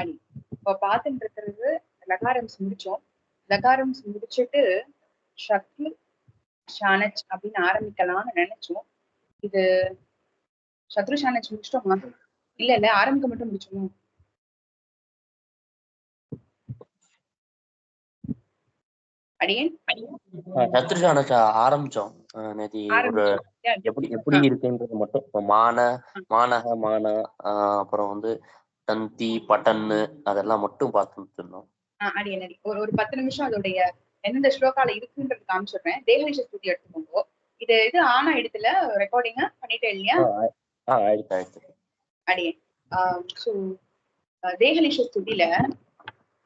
அடி இப்போ பார்த்துட்டு இருக்கிறது லகாரம்ஸ் முடிச்சோம். லகாரம்ஸ் முடிச்சுட்டு சத்ரு ஷானச் அப்படின்னு ஆரம்பிக்கலாம்னு நினைச்சோம். இது சத்ரு ஷானச் முடிச்சிட்டோமா? இல்ல ஆரம்பிக்க மட்டும் முடிச்சோம். அடியேன் சத்ரு ஷானச் ஆரம்பிச்சோம் நேத்தி. ஒரு எப்படி இருக்குன்றது மட்டும் மானக மான அப்புறம் வந்து தந்தி பட்டன்னு அதெல்லாம் மட்டும் பார்த்துட்டு இருந்தோம். அடி ஒரு 10 நிமிஷம் அதோடைய எந்தெந்த ஸ்லோகால இருக்குன்றது காமிச்சிடுறேன். தேகலிஷ ஸ்துதி எடுத்துக்கோங்க. இது ஆனா இடத்துல ரெக்கார்டிங்க பண்ணிட்டே இல்லையா? ஆயிடுச்சு. அடியே சோ தேகலிஷ ஸ்துதியில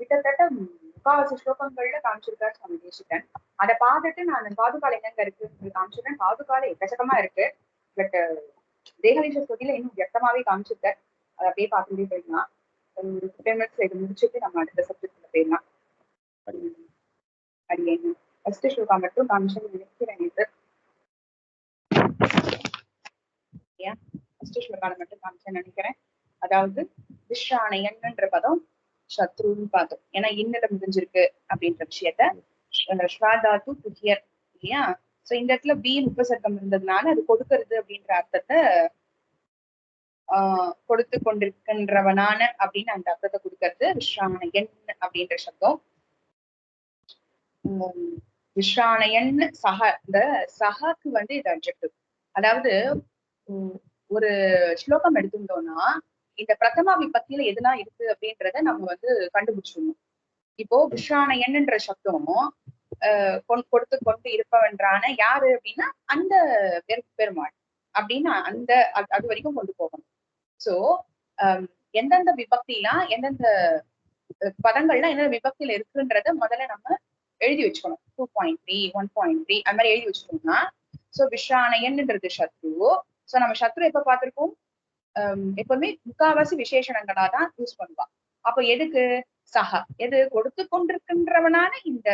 கிட்டத்தட்ட முக்காவாசி ஸ்லோகங்கள்ல காமிச்சிருக்காரு சுவாமி தேசிகன். அதை பார்த்துட்டு நான் பாதுகால எங்க இருக்கு காமிச்சிருக்கேன். பாதுகால எக்கச்சக்கமா இருக்கு. பட் தேகலிஷ ஸ்துதியில இன்னும் வியக்தமாவே காமிச்சிருக்காரு. அதை அப்படியே பார்த்துட்டே போயிடலாம். ஒரு 15 மினிட்ஸ் இது முடிச்சுட்டு நம்ம அடுத்த சப்ஜெக்ட்ல போயிடலாம். அடியே ஃபர்ஸ்ட் ஸ்லோகா மட்டும் காமிச்சு நினைக்கிறேன். இது ஃபர்ஸ்ட் ஸ்லோகால மட்டும் காமிச்சேன்னு நினைக்கிறேன். அதாவது விஸ்ராணையன்ன்ற பதம் சத்ருன்னு பார்த்தோம். ஏன்னா இன்னில முடிஞ்சிருக்கு அப்படின்ற விஷயத்த ஸ்வாதாத்து புகியர் இல்லையா? சோ இந்த இடத்துல பி உபசர்க்கம் இருந்ததுனால அது கொடுக்கறது அப்படின்ற அர்த்தத்தை கொடுத்து கொண்டிருக்கின்றவனான அப்படின்னு அந்த அர்த்தத்தை கொடுக்கறது விஸ்ராணையன் அப்படின்ற சப்தம். விஸ்ராணையன் சக, இந்த சகாக்கு வந்து இது அட்ஜெக்டிவ். அதாவது ஒரு ஸ்லோகம் எடுத்திருந்தோம்னா இந்த பிரதமா விபக்தியில எதுலாம் இருக்கு அப்படின்றத நம்ம வந்து கண்டுபிடிச்சிடணும். இப்போ விஸ்ராணையன்ன்ற சப்தம் கொடுத்து கொண்டு இருப்பவன்றான யாரு அப்படின்னா அந்த பெருமாள் அப்படின்னு அந்த அது வரைக்கும் கொண்டு போகணும். சோ எந்தெந்த விபக்திலாம் எந்தெந்த பதங்கள்லாம் எந்தெந்த விபக்தியில இருக்குன்றத முதல்ல நம்ம எழுதி வச்சுக்கணும். 2.3 1.3 அந்த மாதிரி எழுதி வச்சுக்கோம்னா சோ விஸ்ராணையன்ன்றது சத்ரு. சோ நம்ம சத்ரு எப்ப பார்த்திருக்கோம்? எப்பவுமே முக்காவாசி விசேஷணங்களா தான் யூஸ் பண்ணுவா. அப்ப எதுக்கு? சஹா, எது கொடுத்து கொண்டிருக்கின்றவனான இந்த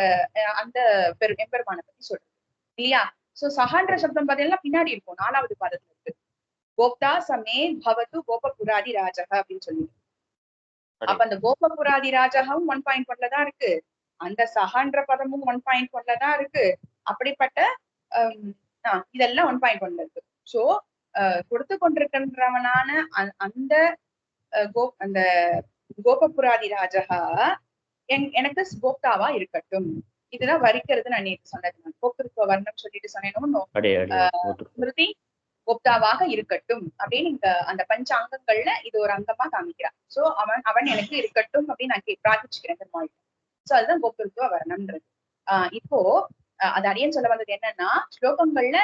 அந்த எம்பெருமான பத்தி சொல்றது இல்லையா? சோ சஹான்ற சப்தம் பார்த்தீங்கன்னா பின்னாடி இருக்கும், 4வது பாதத்துல இருக்கு. கோப்தா சமே பவது கோபபுராதி ராஜக அப்படின்னு சொல்லி. அப்ப அந்த கோபபுராதி ராஜகம் 1.1 தான் இருக்கு. அந்த சஹான்ற பதமும் 1.1 தான் இருக்கு. அப்படிப்பட்ட இதெல்லாம் 1.1 இருக்கு. சோ கொடுத்து கொண்டிருக்கின்றவனான அந்த அந்த கோபபுராதி ராஜகா எனக்கு கோப்தாவா இருக்கட்டும். இதுதான் வரிக்கிறது. நான் நேற்று சொன்னது கோப்திருத்துவ வர்ணம் சொல்லிட்டு சொன்னேன். ஸ்மிருதி கோப்தாவாக இருக்கட்டும் அப்படின்னு இங்க அந்த பஞ்ச அங்கங்கள்ல இது ஒரு அங்கமா காமிக்கிறான். சோ அவன் எனக்கு இருக்கட்டும் அப்படின்னு நான் பிரார்த்திச்சுக்கிறேன் பெருமாள். சோ அதுதான் கோப்திருத்துவ வர்ணம்ன்றது. இப்போ அது அடியேன்னு சொல்ல வந்தது என்னன்னா, ஸ்லோகங்கள்ல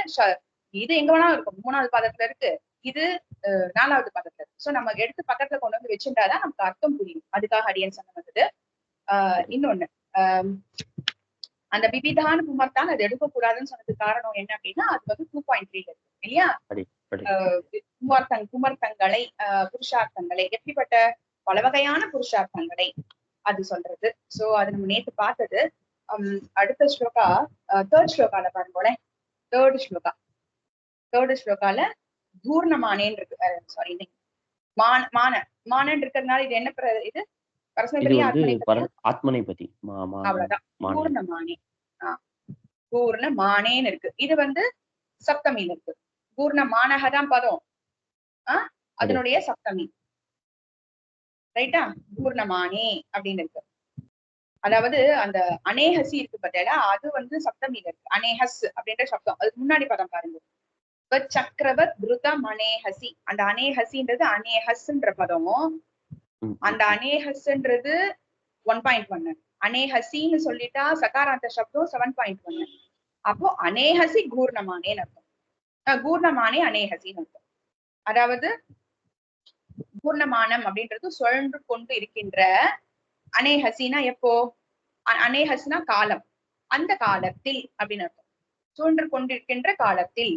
இது எங்க வேணாலும் இருக்கும். 3வது பாதத்துல இருக்கு, இது 4வது பாதத்துல இருக்கு. சோ நம்ம எடுத்து பக்கத்துல கொண்டு வந்து வச்சுட்டாதான் நமக்கு அர்த்தம் புரியும். அதுக்காக அடியேன்னு சொன்ன வந்தது. இன்னொன்னு அந்த விபிதான் புமர்தான் அது எடுக்கக்கூடாதுன்னு சொன்னதுக்கு காரணம் என்ன அப்படின்னா அது வந்து 2.3 இருக்கு இல்லையா? குமர்த்தங்களை புருஷார்த்தங்களை எப்படிப்பட்ட பல வகையான புருஷார்த்தங்களை அது சொல்றது. சோ அது நம்ம நேற்று பார்த்தது. அடுத்த ஸ்லோகா தேர்ட் ஸ்லோகால பாருங்களேன். தேர்ட் ஸ்லோகால பூர்ணமானேன்னு இருக்கு. சாரி, மானன் இருக்கிறதுனால இது என்ன இது ஆத்மனைபதி. அவ்வளவுதான் பூர்ணமானே. பூர்ணமானேன்னு இருக்கு. இது வந்து சப்தமின்னு இருக்கு. பூர்ணமானகதான் பதம், அதனுடைய சப்தமி. ரைட்டா? பூர்ணமானே அப்படின்னு இருக்கு. அதாவது அந்த அனேஹசி இருக்கு பார்த்தா அது வந்து சப்தமியில இருக்கு. அனேஹஸ் அப்படின்ற சப்தம். அதுக்கு முன்னாடி பதம் பாருங்க. சக்கரவத் திருதம் அனேஹசி. அந்த அனேஹசின்றது அனேஹஸ்ன்ற பதமும் அந்த அனேஹஸ்ன்றது 1.1. அனேஹசின்னு சொல்லிட்டா சகாராந்த சப்தம் 7.1. அப்போ அனேஹசி கூர்ணமானேன்னு அர்த்தம். கூர்ணமானே அனேஹசின்னு அர்த்தம். அதாவது பூர்ணமானம் அப்படின்றது சுழன்று கொண்டு இருக்கின்ற. அனேஹசினா எப்போ? அனேஹசினா காலம், அந்த காலத்தில் அப்படின்னு அர்த்தம். சுழன்று கொண்டிருக்கின்ற காலத்தில்.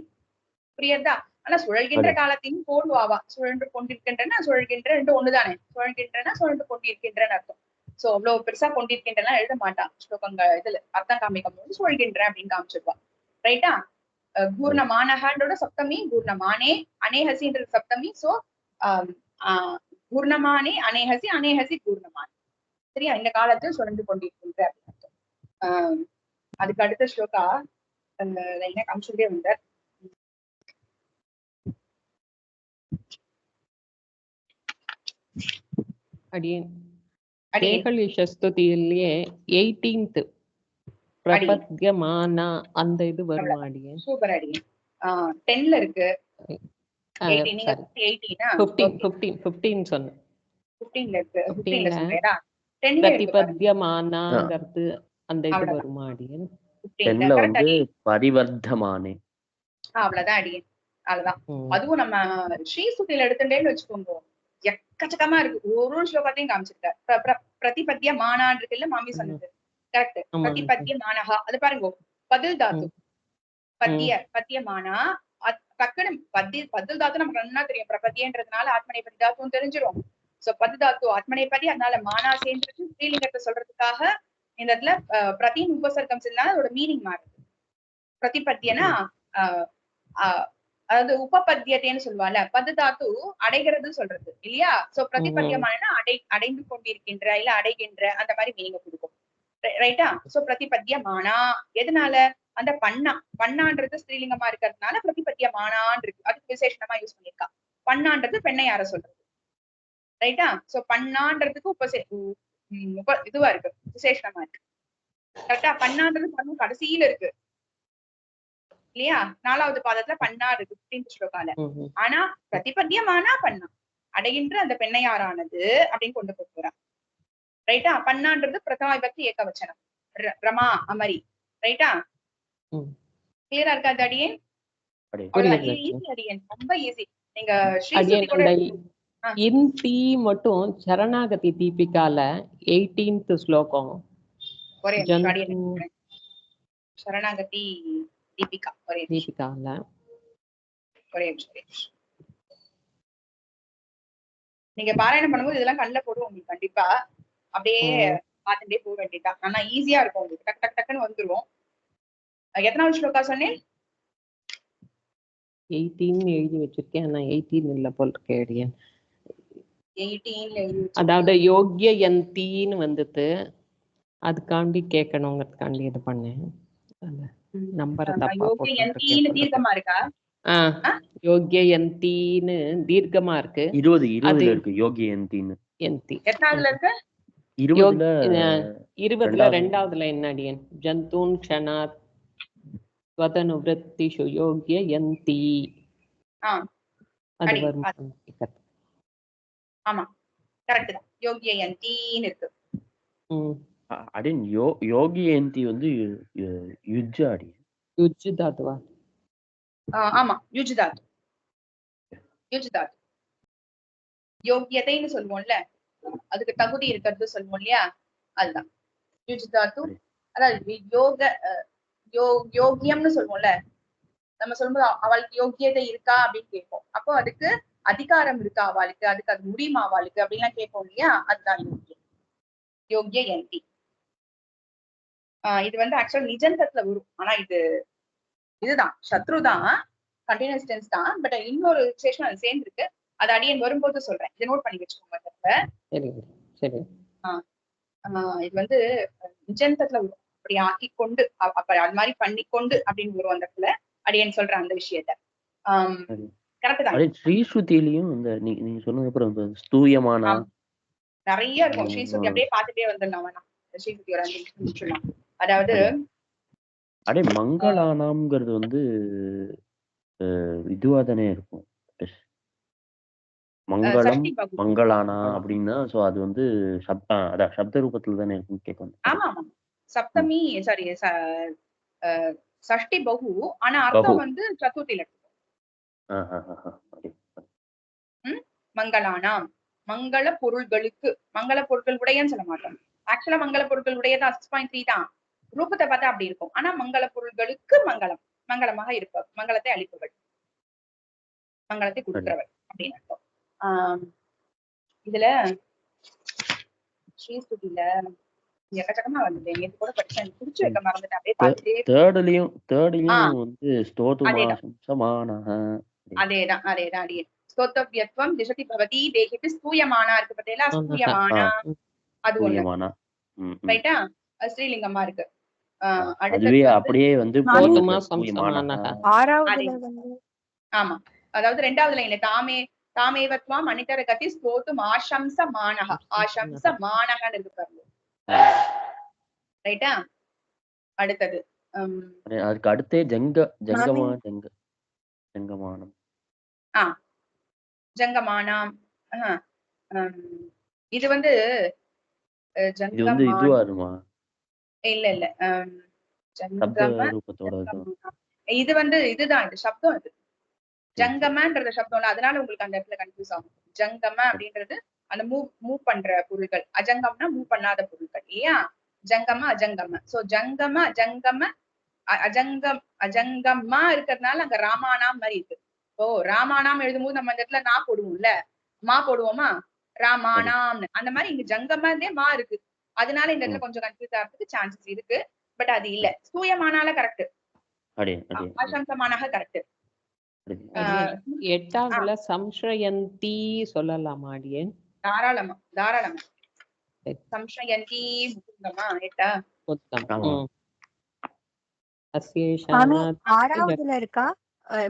புரியுதா? ஆனா சுழல்கின்ற காலத்தின் போடுவாவா. சுழன்று கொண்டிருக்கின்றன சுழல்கின்ற ரெண்டு ஒண்ணுதானே. சுழல்கின்றன சுழன்று கொண்டிருக்கின்றன்னு அர்த்தம். சோ அவ்வளவு பெருசா கொண்டிருக்கின்றன எழுத மாட்டான் ஸ்லோகங்கள். இதுல அர்த்தம் காமிக்கும் போது சுழல்கின்ற அப்படின்னு காமிச்சிருவா. ரைட்டா? பூர்ணமானகன்றோட சப்தமி பூர்ணமானே, அனேஹசின்றது சப்தமி. சோ பூர்ணமானே அநேகசி அநேகசி பூர்ணமானி. சரியா? இந்த காலத்தில் சுரந்து கொண்டிருக்கின்ற அப்படின்னு. அதுக்கு அடுத்த ஸ்லோகா லைனா காமிச்சுட்டே வந்தார். அடியேன் கேகலிஷஸ்துதியிலேயே 18th பிரபத்யமானா அந்த இது வருமா அடியேன்? சூப்பர் அடியேன். 10ல இருக்கு. 15 சொன்னேன். 15ல இருக்கு. 15ல சொல்றேடா. 10ல பிரதிபத்யமானாங்கிறது அந்த இது வருமா அடியேன்? 10ல வந்து பரிவர்த்தமானே. அவ்வளவுதான் அடியேன். அவ்வளவுதான். அதுவும் நம்ம ஸ்ரீசுதியில எடுத்துட்டேன்னு வச்சுக்கோங்க, எக்கச்சக்கமா இருக்கு. ஒரு ஸ்லோகத்தையும் காமிச்சிருக்காரு. பிரதிபத்திய மானான் இருக்குல்ல மாமி சொன்னது கரெக்ட். பிரதிபத்திய மானஹா அது பாருங்க, பதில் தாத்து பத்திய மானா டக்குனு பதில் தாத்து நமக்கு நல்லா தெரியும். பிரபத்தியன்றதுனால ஆத்மநேபதி தாத்துவும் தெரிஞ்சிடும். சோ பது தாத்து ஆத்மநேபதி, அதனால மானா சேர்ந்துருக்கு. ஸ்ரீலிங்கத்தை சொல்றதுக்காக இந்த இடத்துல பிரதின்னு உபசர்க்கம் செஞ்சா அதோட மீனிங் மாறுது. பிரதிபத்தியனா அதாவது உபபத்தியத்தைன்னு சொல்லுவாள்ல, பது தாத்து அடைகிறது சொல்றது இல்லையா? சோ பிரதிபத்தியமான அடைந்து கொண்டிருக்கின்ற இல்ல அடைகின்ற அந்த மாதிரி மீனிங்க கொடுக்கும். ரைட்டா? சோ பிரதிபத்தியமானா எதனால? அந்த பண்ணான்றது ஸ்ரீலிங்கமா இருக்கிறதுனால பிரதிபத்தியமானான் இருக்கு. அதுக்கு விசேஷமா யூஸ் பண்ணிருக்கா. பண்ணான்றது பெண்ணை யார சொல்றது. ரைட்டா? சோ பண்ணான்றதுக்கு இதுவா இருக்கு, விசேஷமா இருக்கு. கரெக்டா? பண்ணான்றது பண்ணும் கடைசியில இருக்கு இல்லையா? 4வது பாதத்துல பண்ணா இருக்கு 15th ஸ்லோகால. ஆனா பிரதிபத்தியமானா பண்ணா அடைகின்ற அந்த பெண்ணையாரானது அப்படின்னு கொண்டு போறான். ரைட்டா? பண்ணான்றது பிரதமா விபக்தி ஏகவச்சனம், ரமா அமரி. ரைட்டா? கிளியரா இருக்கா அடியேன்? ஈஸி அடியேன், ரொம்ப ஈஸி. நீங்க இந்தி மட்டும் சரணாகதி தீபிகால 18th ஸ்லோகம். ஒரே சரணாகதி தீபிகா தீபிகால ஒரே நீங்க பாராயணம் பண்ணும்போது இதெல்லாம் கண்ணுல போடுவோம் உங்களுக்கு கண்டிப்பா. அப்படியே பார்த்துட்டே போக வேண்டியதான். ஆனா ஈஸியா இருக்கும் உங்களுக்கு, டக் டக் டக்குன்னு வந்துருவோம். எத்தனாவது ஸ்லோகா சொன்னேன்? 18 எழுதி வச்சிருக்கேன். ஆனா 18 இல்ல போல் இருக்கேன். 18 அதாவது யோக்யயந்தின்னு வந்துட்டு அதுக்காண்டி கேட்கணுங்கிறதுக்காண்டி இது பண்ணேன். நம்பரை தப்பா யோக்யயந்தின்னு தீர்க்கமா இருக்கா? யோக்யயந்தின்னு தீர்க்கமா இருக்கு. 20 இருக்கு யோக்யயந்தின்னு. எத்தனாவதுல இருக்கு? 20ல ரெண்டாவதுல என்னடியன்? ஜந்தூன் க்ஷணாத் வதனுவ்ருத்திஷு யோக்யயந்தி. அது வரும். ஆமா கரெக்ட் தான். யோக்யயந்தின்னு இருக்கு. அடின் யோகியந்தி வந்து யுஜ்ஜ அடி. யுஜ்ஜ தாத்துவா? ஆமா யுஜ்ஜ தாத்து. யுஜ்ஜ தாத்து யோகியதைன்னு சொல்லுவோம்ல, அதுக்கு தகுதி இருக்கிறது சொல்லுவோம் இல்லையா, அதுதான் யுஜ்ஜ தாத்து. அதாவது யோகியம்னு சொல்லுவோம்ல, நம்ம சொல்லும்போது அவளுக்கு யோகியதை இருக்கா அப்படின்னு கேட்போம். அப்போ அதுக்கு அதிகாரம் இருக்கா அவளுக்கு, அதுக்கு அது முடியுமா அவளுக்கு அப்படின்லாம் கேட்போம் இல்லையா, அதுதான் யோகியம். யோக்யயந்தி. இது வந்து ஆக்சுவலா நிஜந்தத்துல வரும். ஆனா இதுதான் சத்ரு தான், கண்டினியூஸ் டென்ஸ் தான். பட் இன்னொரு விசேஷம் அது சேர்ந்து இருக்கு. அது அடியன் வரும்போது சொல்றேன். இதை நோட் பண்ணி வச்சுக்கோங்க. இது வந்து நிஜந்தத்துல வரும். அப்படி ஆக்கி கொண்டு அப்ப அது மாதிரி பண்ணிக்கொண்டு அப்படின்னு வரும் அந்த இடத்துல. அடியன் சொல்றேன் அந்த விஷயத்த. கரெக்ட் தான். ஸ்ரீஸ்ருதியிலையும் இந்த நீங்க சொன்னது அப்புறம் ஸ்தூயமானா நிறைய இருக்கும். ஸ்ரீஸ்ருதி அப்படியே பார்த்துட்டே வந்துடலாம். வேணாம் ஸ்ரீஸ்ருதி ஒரு 5 நிமிஷம் முடிச்சிடலாம். அதாவது மங்களானாம்ங்கிறது வந்து இதுவா தானே இருக்கும். மங்களம் மங்களானா அப்படின்னா சோ அது வந்து அதான் சப்த ரூபத்துல தானே இருக்கும் கேட்கணும். ஆமா ஆமா சப்தமி சாரி சஷ்டி பகு. ஆனா அர்த்தம் வந்து சதுர்த்தியில இருக்கும். மங்களானாம் மங்கள பொருள்களுக்கு, மங்கள பொருட்கள் உடையன்னு சொல்ல மாட்டோம். ஆக்சுவலா மங்கள பொருட்கள் உடையதான் 6.3 தான். ரூபத்தை பார்த்தா அப்படி இருக்கும். ஆனா மங்கள பொருள்களுக்கு மங்களம், மங்களமாக இருப்பவர், மங்களத்தை அளிப்பவள், மங்களத்தை கொடுக்கிறவள் அப்படின்னு அர்த்தம். இதுல ஸ்ரீஸ்துதியில எக்கச்சக்கமா வந்துட்டேன். நேத்து கூட படிச்சேன், குறிச்சு வைக்க மறந்துட்டேன். அப்படியே பார்த்துட்டே தேர்ட்லயும் வந்து ஸ்தோதுமா சமானஹ. அதேதான் அடியே. ஸ்தோத்தவ்யத்வம் திசதி பவதி தேஹிபி ஸ்தூயமானா இருக்கு பார்த்தீங்களா, ஸ்தூயமானா அது ஒண்ணு தூயமானா. ரைட்டா, ஸ்ரீலிங்கமா இருக்கு. அதுவே அடுத்தது அப்படியே வந்து கோதுமா தூயமான. சம்சமானஹ. ஆறாவதுல வந்து ஆமா, அதாவது ரெண்டாவது லைன்ல தாமேவத்வாம் அனிதர கதி ஸ்தோத்தும் ஆசம்ச மானஹ, ஆசம்ச மானஹன்னு இருக்கு பாருங்க. ரைட்டா, அடுத்தது அதுக்கு அடுத்தே ஜங்கமானம். ஜங்கமானாம். இது வந்து இது வந்து இதுவா இருக்குமா? இல்ல இல்ல, சப்த ரூபத்தோட இது வந்து இதுதான், இது சப்தம். இது ஜங்கமன்றது சப்தம்ல, அதனால உங்களுக்கு அந்த இடத்துல கன்ஃபியூஸ் ஆகும். ஜங்கம அப்படின்றது அந்த மூவ் பண்ற பொருட்கள், அஜங்கம்னா மூவ் பண்ணாத பொருட்கள் இல்லையா, ஜங்கம அஜங்கம. சோ ஜங்கம அஜங்கம அஜங்கம்மா இருக்கிறதுனால அங்க ராமானாம் மாதிரி இருக்கு. ஓ, ராமானாம் எழுதும்போது நம்ம அந்த இடத்துல நா போடுவோம்ல, மா போடுவோமா, ராமானாம்னு. அந்த மாதிரி இங்க ஜங்கமே மா இருக்கு, அதனால இந்த இடத்துல கொஞ்சம் கன்ஃபியூஸ் ஆகிறதுக்கு சான்சஸ் இருக்கு. பட் அது இல்ல, தூயமானால கரெக்ட், ஆசம்சமானாக கரெக்ட். எட்டாவதுல சம்சயந்தி சொல்லலாமா அடியேன்? தாராளமா தாராளமா. சம்சயந்தி முகுந்தமா எட்டா. ஆறாவதுல இருக்கா,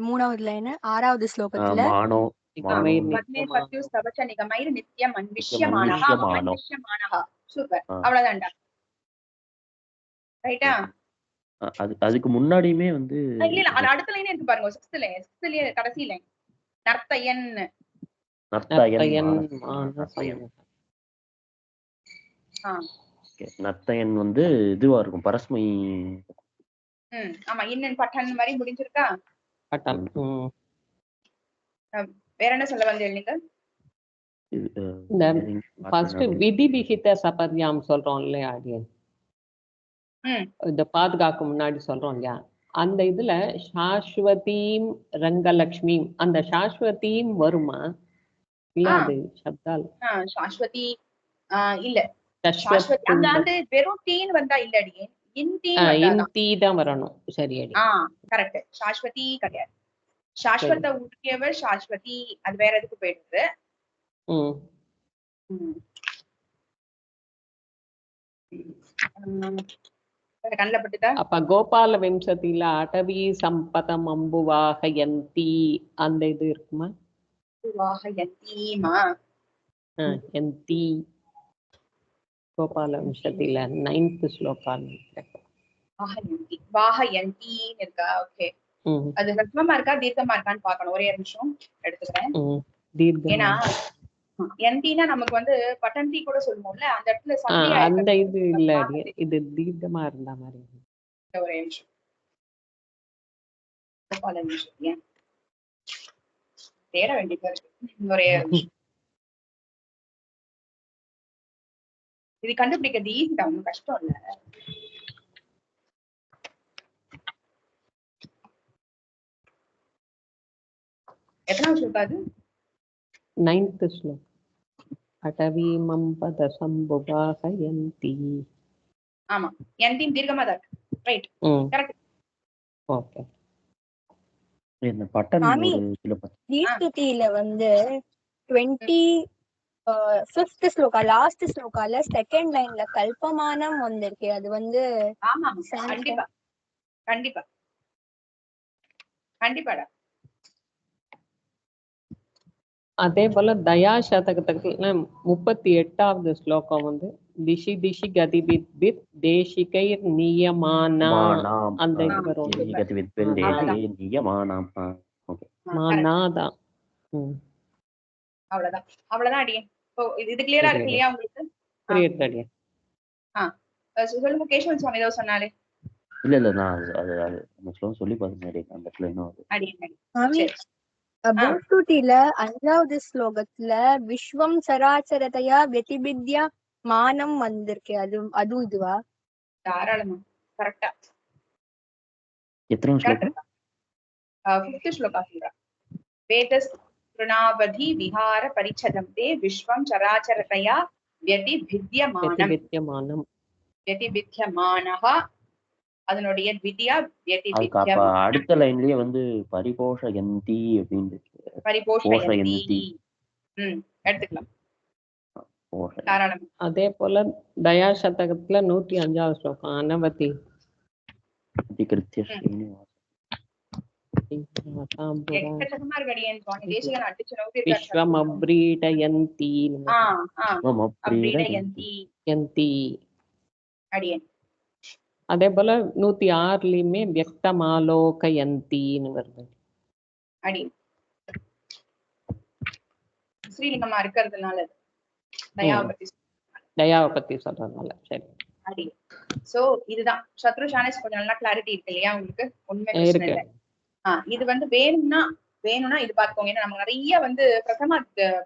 மூணாவது லைன் ஆறாவது ஸ்லோகத்துல சூப்பர், அவ்வளவுதான்டா. ரைட்டா, அதுக்கு முன்னாடியுமே வந்து இல்ல அது அடுத்த லைனே இருக்கு பாருங்க, சிக்ஸ்த் லைன் கடைசி லைன். நர்த்தயன் நர்த்தயன் வந்து இதுவா இருக்கும், பரஸ்மை. ஆமா, இன்னன் பட்டன் மாதிரி முடிஞ்சிருக்கா. வேற என்ன சொல்ல வந்தீங்க நீங்க? இந்த ஃபர்ஸ்ட் விதி விகித சபர்யாம் சொல்றோம் இல்லையா அடியேன், இந்த பாதுகாக்க முன்னாடி சொல்றோம் இல்லையா, அந்த இதுல சாஸ்வதீம் ரங்கலட்சுமி, அந்த சாஸ்வதீம் வருமா இல்ல? அது சப்தால் சாஸ்வதி இல்ல, சாஸ்வதி அந்த அந்த வெறும் டீன் வந்தா இல்ல அடியே, இன்டி தான் வரணும். சரி அடி, கரெக்ட். சாஸ்வதி கிடையாது, சாஸ்வத உரியவர் சாஸ்வதி, அது வேற எதுக்கு போயிடுது. அப்ப கோபால வம்சத்தில அடவி சம்பதம் அம்புவாகயந்தி அந்த இது இருக்குமா? யந்தி கோபால வம்சத்தில 9th ஸ்லோகம் வாஹயந்தி இருக்கா? ஓகே, அது ஹ்ரஸ்வமா இருக்கா தீர்க்கமா இருக்கான்னு பார்க்கணும். ஒரே நிமிஷம் எடுத்துக்கிறேன். ஏன்னா என்டினா நமக்கு வந்து பட்டன்டி கூட சொல்லுவோம்ல, அந்த இடத்துல அந்த இது இல்ல, இது தீர்க்கமா இருந்தா மாதிரி. ஒரே நிமிஷம் தேட வேண்டியதா இருக்கு. ஒரே நிமிஷம், இது கண்டுபிடிக்கிறது ஈஸி தான், ஒன்றும் கஷ்டம் இல்ல. எத்தனாவது ஸ்லோகம் அது? 9th ஸ்லோகம். அடவீமம் பதசம்புவாகயந்தி. ஆமா, யந்தி தீர்க்கமா தான் இருக்கு. Right, correct. ஓகே. இந்த பட்டன் தீஸ்துதியில வந்து 25th ஸ்லோகா லாஸ்ட் ஸ்லோகால செகண்ட் லைன்ல கல்பமானம் வந்திருக்கு. அது வந்து ஆமா, கண்டிப்பா கண்டிப்பா கண்டிப்பாடா. அதே போல தயா சதகத்துல 38வது ஸ்லோகம் வந்து திஷி திஷி கதிபித் பித் தேசிகைர் நியமானாம், அந்த இது வரும். மானாதான். அவ்வளவுதான் அவ்வளவுதான் அடியே. இது கிளியரா இருக்கு இல்லையா உங்களுக்கு? கிளியர் அடியே. சொல்லுங்க கேசவன் சுவாமி ஏதோ சொன்னாலே. இல்ல நான் அது சொல்லி பாருங்க அந்த இடத்துல என்ன அடியே. பூஸ்துதியில 5வது ஸ்லோகத்துல விஸ்வம் சராச்சரதையா வெதிபித்யா மானம் வந்திருக்கு. அது இதுவா? தாராளமா கரெக்டா. எத்தனை ஸ்லோகம்? 5th ஸ்லோகா சொல்றா. வேதஸ் ருணாவதி விஹார பரிச்சதம் தே விஸ்வம் சராச்சரதையா வெதிபித்யமானம். வெதிபித்யமானஹ அதனுடைய த்விதியா அதுக்கு அப்ப அடுத்த லைன்லயே வந்து பரிபோஷயந்தி அப்படின்னு பரிபோஷயந்தி எடுத்துக்கலாம் தாராளமா. அதே போல தயா சதகத்துல 105வது ஸ்லோகம் அனவதி எக்கச்சக்கமா இருக்கு அடியேன். சுவாமி தேசிகன் அடிச்சு நோக்கி விஸ்வமப்ரீடயந்தி யந்தி அடியேன். அதே போல 106லயுமே வியக்தமாலோகயந்தின்னு வருது அடியேன். ஸ்ரீலிங்கமா இருக்கிறதுனால தயாவை பத்தி சொல்றதுனால சரி. சோ இதுதான் சத்ரு ஷானஸ் கொஞ்சம் நல்லா கிளாரிட்டி இருக்கு இல்லையா உங்களுக்கு? உண்மை பிரச்சனை இல்லை. இது வந்து வேணும்னா இது பாத்துக்கோங்க. ஏன்னா நம்ம நிறைய வந்து பிரதமா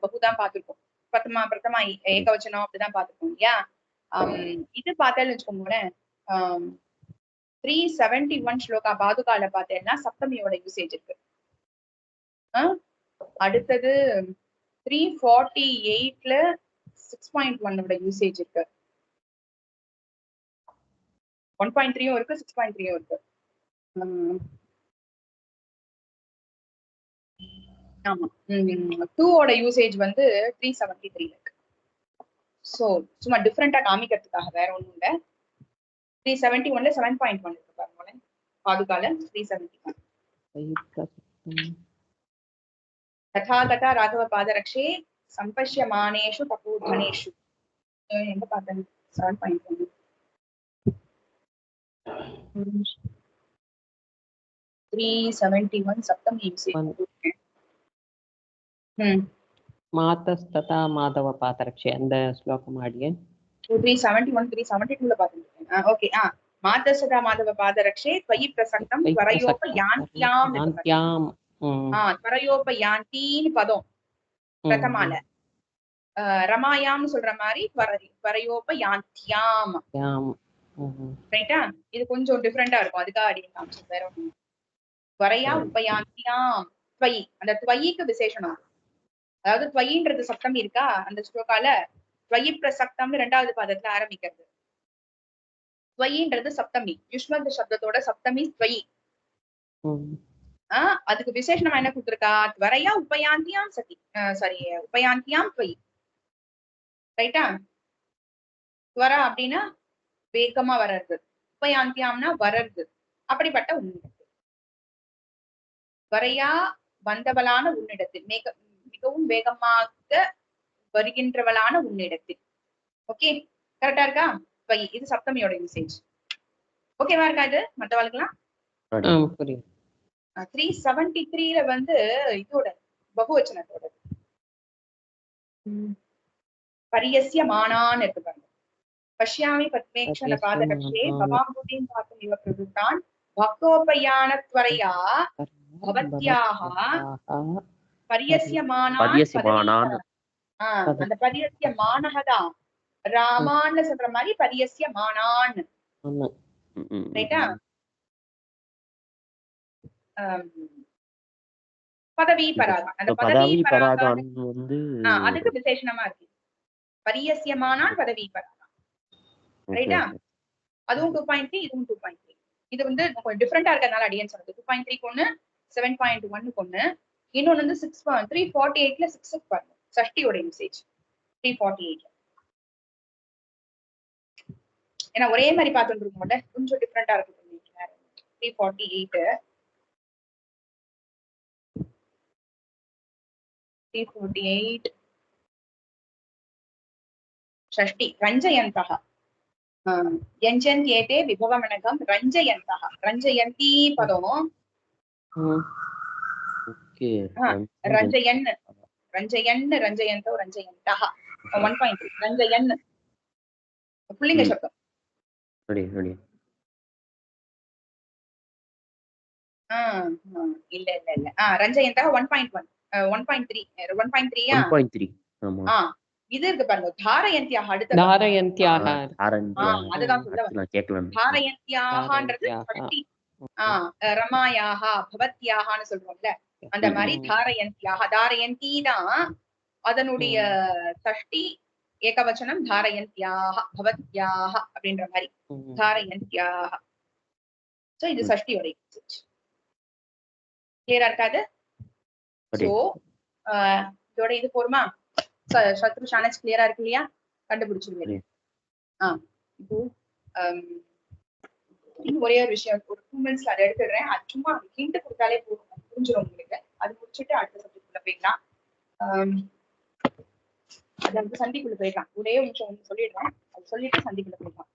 பகுதான் பாத்துருக்கோம். பிரதமா ஏகவச்சனம் அப்படிதான் பாத்துருக்கோம் இல்லையா? இது பார்த்தேன்னு வச்சுக்கோங்களேன். 371 ஸ்லோகா பாதுகால பார்த்தேன்னா சப்தமியோட யூசேஜ் இருக்கு. அடுத்தது 348ல 6.1 யூசேஜ் இருக்கு. 1.3 இருக்கு, 6.3 இருக்கு. ஆமா 2 யூசேஜ் வந்து 373 இருக்கு. சோ சும்மா டிஃபரெண்டா காமிக்கிறதுக்காக வேற ஒண்ணும் இல்ல. 371ல 7.1 இருக்கு பாருங்க பாதுகால 371. ததாகதா ராகவ பாதரக்ஷே சம்பஷ்யமானேஷு தபோதனேஷு எங்க பார்த்தேன் 7.1 371 சப்தமி யூசேஜ். மாதஸ்ததா மாதவ பாதரக்ஷே அந்த ஸ்லோகம் ஆடியே 371 372ல பாத்துட்டேன். ஓகே. மாதஸ்ததா மாதவ பாதரக்ஷே त्वयि பிரசக்தம் त्वरयोपयान्त्याम् त्वरयोपयान्तीன்னு பதம் பிரதமால. ரமாயாம்னு சொல்ற மாதிரி त्वरयोपयान्त्याम्. ரைட்டா? இது கொஞ்சம் டிஃபரெண்டா இருக்கும். அதுக்காக அடி காமிச்சேன் வேற ஒண்ணு. त्वरया उपयान्त्याम् त्वयि அந்த त्वयिக்கு விசேஷணம். அதாவது त्वयिன்றது சப்தமி இருக்கா அந்த ஸ்லோகால त्वयि பிரசக்தம்னு 2வது பாதத்துல ஆரம்பிக்கிறது. त्वयिன்றது சப்தமி. யுஷ்மத் சப்தத்தோட சப்தமி त्वयि. அதுக்கு விசேஷணமா என்ன கொடுத்திருக்கா? त्वरया उपयान्त्याम् சதி சாரி उपयान्त्याम् त्वयि. ரைட்டா? त्वरा அப்படின்னா வேகமா வர்றது, उपयान्त्याம்னா வர்றது. அப்படிப்பட்ட உன்னிடத்தில் त्वरया வந்தவளான உன்னிடத்தில் மிகவும் வேகமாக வருகின்றவளான உன்னிடத்தில். ஓகே கரெக்டா இருக்கா? இது சப்தமியோட யூசேஜ். ஓகேவா இருக்கா? இது மற்றவாளுக்கெல்லாம் 373ல வந்து இதோட பகுவச்சனத்தோட பரியஸ்ய மானான்னு இருக்கு பாருங்க. பஷ்யாமி பத்மேக்ஷண பாதரக்ஷே பவாம்புதிம் பாத்தும் இவ பிரதுத்தான் பக்தோபயானத்வரயா பவத்யாஹ பரியஸ்யமானான். அந்த பரியஸ்யமானஹதான் ராமான்னு சொல்ற மாதிரி பரியஸ்யமானான். ரைட்டா? பதவி பராகம். அந்த பதவி பராகம் வந்து அதுக்கு விசேஷணமா இருக்கு. பரியஸ்யமானான் பதவி பராகம். ரைட்டா? அதுவும் 2.3 இதுவும் 2.3. இது வந்து கொஞ்சம் டிஃபரெண்டா இருக்கறதுனால அடியேன் சொன்னது. 2.3 ஒண்ணு 7.1 ஒண்ணு. இன்னொன்னு வந்து 348ல 6 பாருங்க. சஷ்டியோட யூசேஜ் 348. ஏன்னா ஒரே மாதிரி பார்த்துட்டு இருக்கோம்ல, கொஞ்சம் டிஃபரெண்டா இருக்கு. 348 षष्टि रञ्जयन्तः यञ्जन्त्येते विभवमनघं रञ्जयन्तः रञ्जयन्ती पदो रञ्जयन् रञ्जयन्तौ रञ्जयन्तः 1.3 रञ्जयन् पुल्लिङ्ग शब्दम् இல்ல ரஞ்சயந்தः 1.1 1.3 இது இருக்கு பாருங்க. தாரயந்தியாக அடுத்த தாரயந்தியாக அதுதான் சொல்றேன். தாரயந்தியாகன்றது சஷ்டி. ரமாயாக பவத்யாகன்னு சொல்றோம்ல, அந்த மாதிரி தாரயந்தியாக. தாரயந்தி தான் அதனுடைய சஷ்டி ஏகவச்சனம். தாரயந்தியாக பவத்யாக அப்படின்ற மாதிரி தாரயந்தியாக. சோ இது சஷ்டியோட யூசேஜ். கிளியரா இருக்காது? சோ இதோட இது போருமா? சத்ரு ஷானச் கிளியரா இருக்கு இல்லையா? கண்டுபிடிச்சிருவேன். இப்போ இன்னும் ஒரே ஒரு விஷயம், ஒரு 2 minutes அதை எடுத்துடுறேன். அது சும்மா ஹிண்ட் கொடுத்தாலே போதும், புரிஞ்சிடும் உங்களுக்கு. அது முடிச்சுட்டு அடுத்த சப்ஜெக்ட்குள்ள போயிடலாம். அதாவது சந்திக்குள்ள போயிடலாம். ஒரே ஒரு நிமிஷம் ஒன்று சொல்லிடுறேன், அது சொல்லிட்டு சந்திக்குள்ள போயிடலாம்.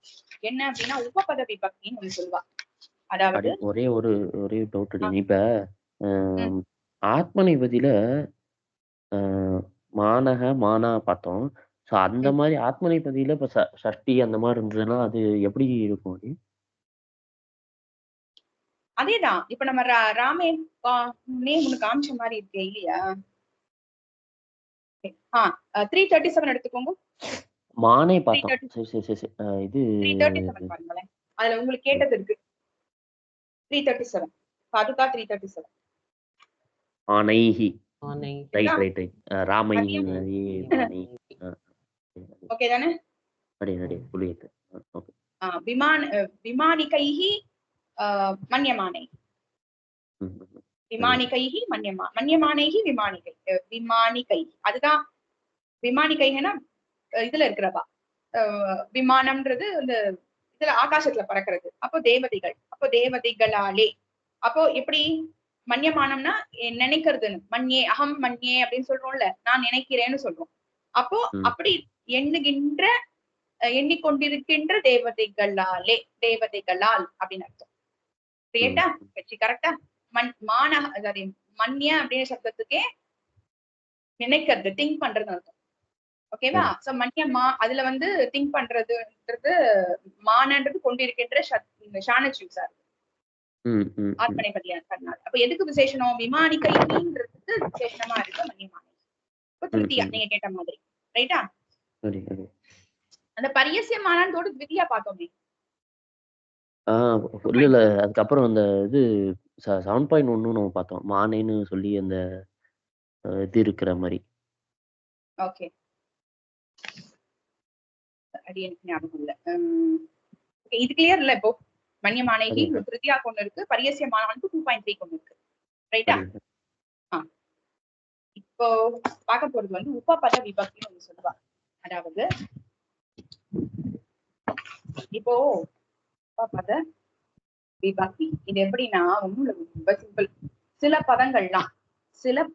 என்ன அப்படின்னா உபபத விபக்தின்னு ஒண்ணு சொல்லுவா. அதாவது ஒரே டவுட். இப்ப ஆத்மநேபதியில மானக மானா பார்த்தோம். சோ அந்த மாதிரி ஆத்மநேபதியில இப்ப சஷ்டி அந்த மாதிரி இருந்ததுன்னா அது எப்படி இருக்கும்? அதேதான். இப்ப நம்ம ராமே நேம் ஒண்ணு காமிச்ச மாதிரி இருக்கு இல்லையா? 337 எடுத்துக்கோங்க. மானே பார்த்தோம். இது 337 பாருங்களேன். அதுல உங்களுக்கு கேட்டது இருக்கு 337. அதுதான் 337. ஆனைஹி. ரைட். ராமைஹி. ஓகே தானே? புரியுது. ஓகே. விமானிகைஹி மன்யமானை. விமானிகைஹி மன்யமானைஹி விமானிகை. அதுதான் விமானிகைனா இதுல இருக்கிறவா. விமானம்ன்றது இந்த இதுல ஆகாசத்துல பறக்கிறது. அப்போ தேவதைகள், அப்போ தேவதைகளாலே. அப்போ எப்படி மன்யமானம்னா நினைக்கிறதுன்னு, மன்யே அகம் மன்யே அப்படின்னு சொல்றோம்ல, நான் நினைக்கிறேன்னு சொல்றோம். அப்போ அப்படி எண்ணிக்கொண்டிருக்கின்ற தேவதைகளாலே, தேவதைகளால் அப்படின்னு அர்த்தம். ரைட்டா? கரெக்டா? மன்ய அப்படின்ற சப்தத்துக்கே நினைக்கிறது, திங்க் பண்றது அர்த்தம். ஓகேவா? சோ மன்யமா அதுல வந்து திங்க் பண்றதுன்றது மானன்றது கொண்டிருக்கின்ற ஷானச் யூஸா இருக்கு ஆத்மநேபதியா இருக்கிறதுனால. அப்ப எதுக்கு விசேஷனம்? விமானிகைன்றதுக்கு விசேஷமா இருக்கு மன்யமானை. இப்ப திருத்தியா நீங்க கேட்ட மாதிரி. ரைட்டா? அந்த பரியசியமானோட விதியா பார்த்தோமே. இல்ல அதுக்கப்புறம் அந்த இது 7.1 நம்ம பார்த்தோம். மானேன்னு சொல்லி அந்த இது இருக்கிற மாதிரி. ஓகே. அது எனக்கு ஞாபகம் இல்ல. இது கிளியர் இல்ல இப்போ? மன்யமானைகி திருத்தியா கொண்டு இருக்கு, பரியசியமானனுக்கு 2.3 கொண்டு இருக்கு. ரைட்டா? இப்போ பார்க்க போறது வந்து உபபத விபக்தின்னு ஒண்ணு சொல்லுவா. அதாவது இப்போ உபபத விபக்தி இது எப்படின்னா ஒண்ணும் ரொம்ப சிம்பிள். சில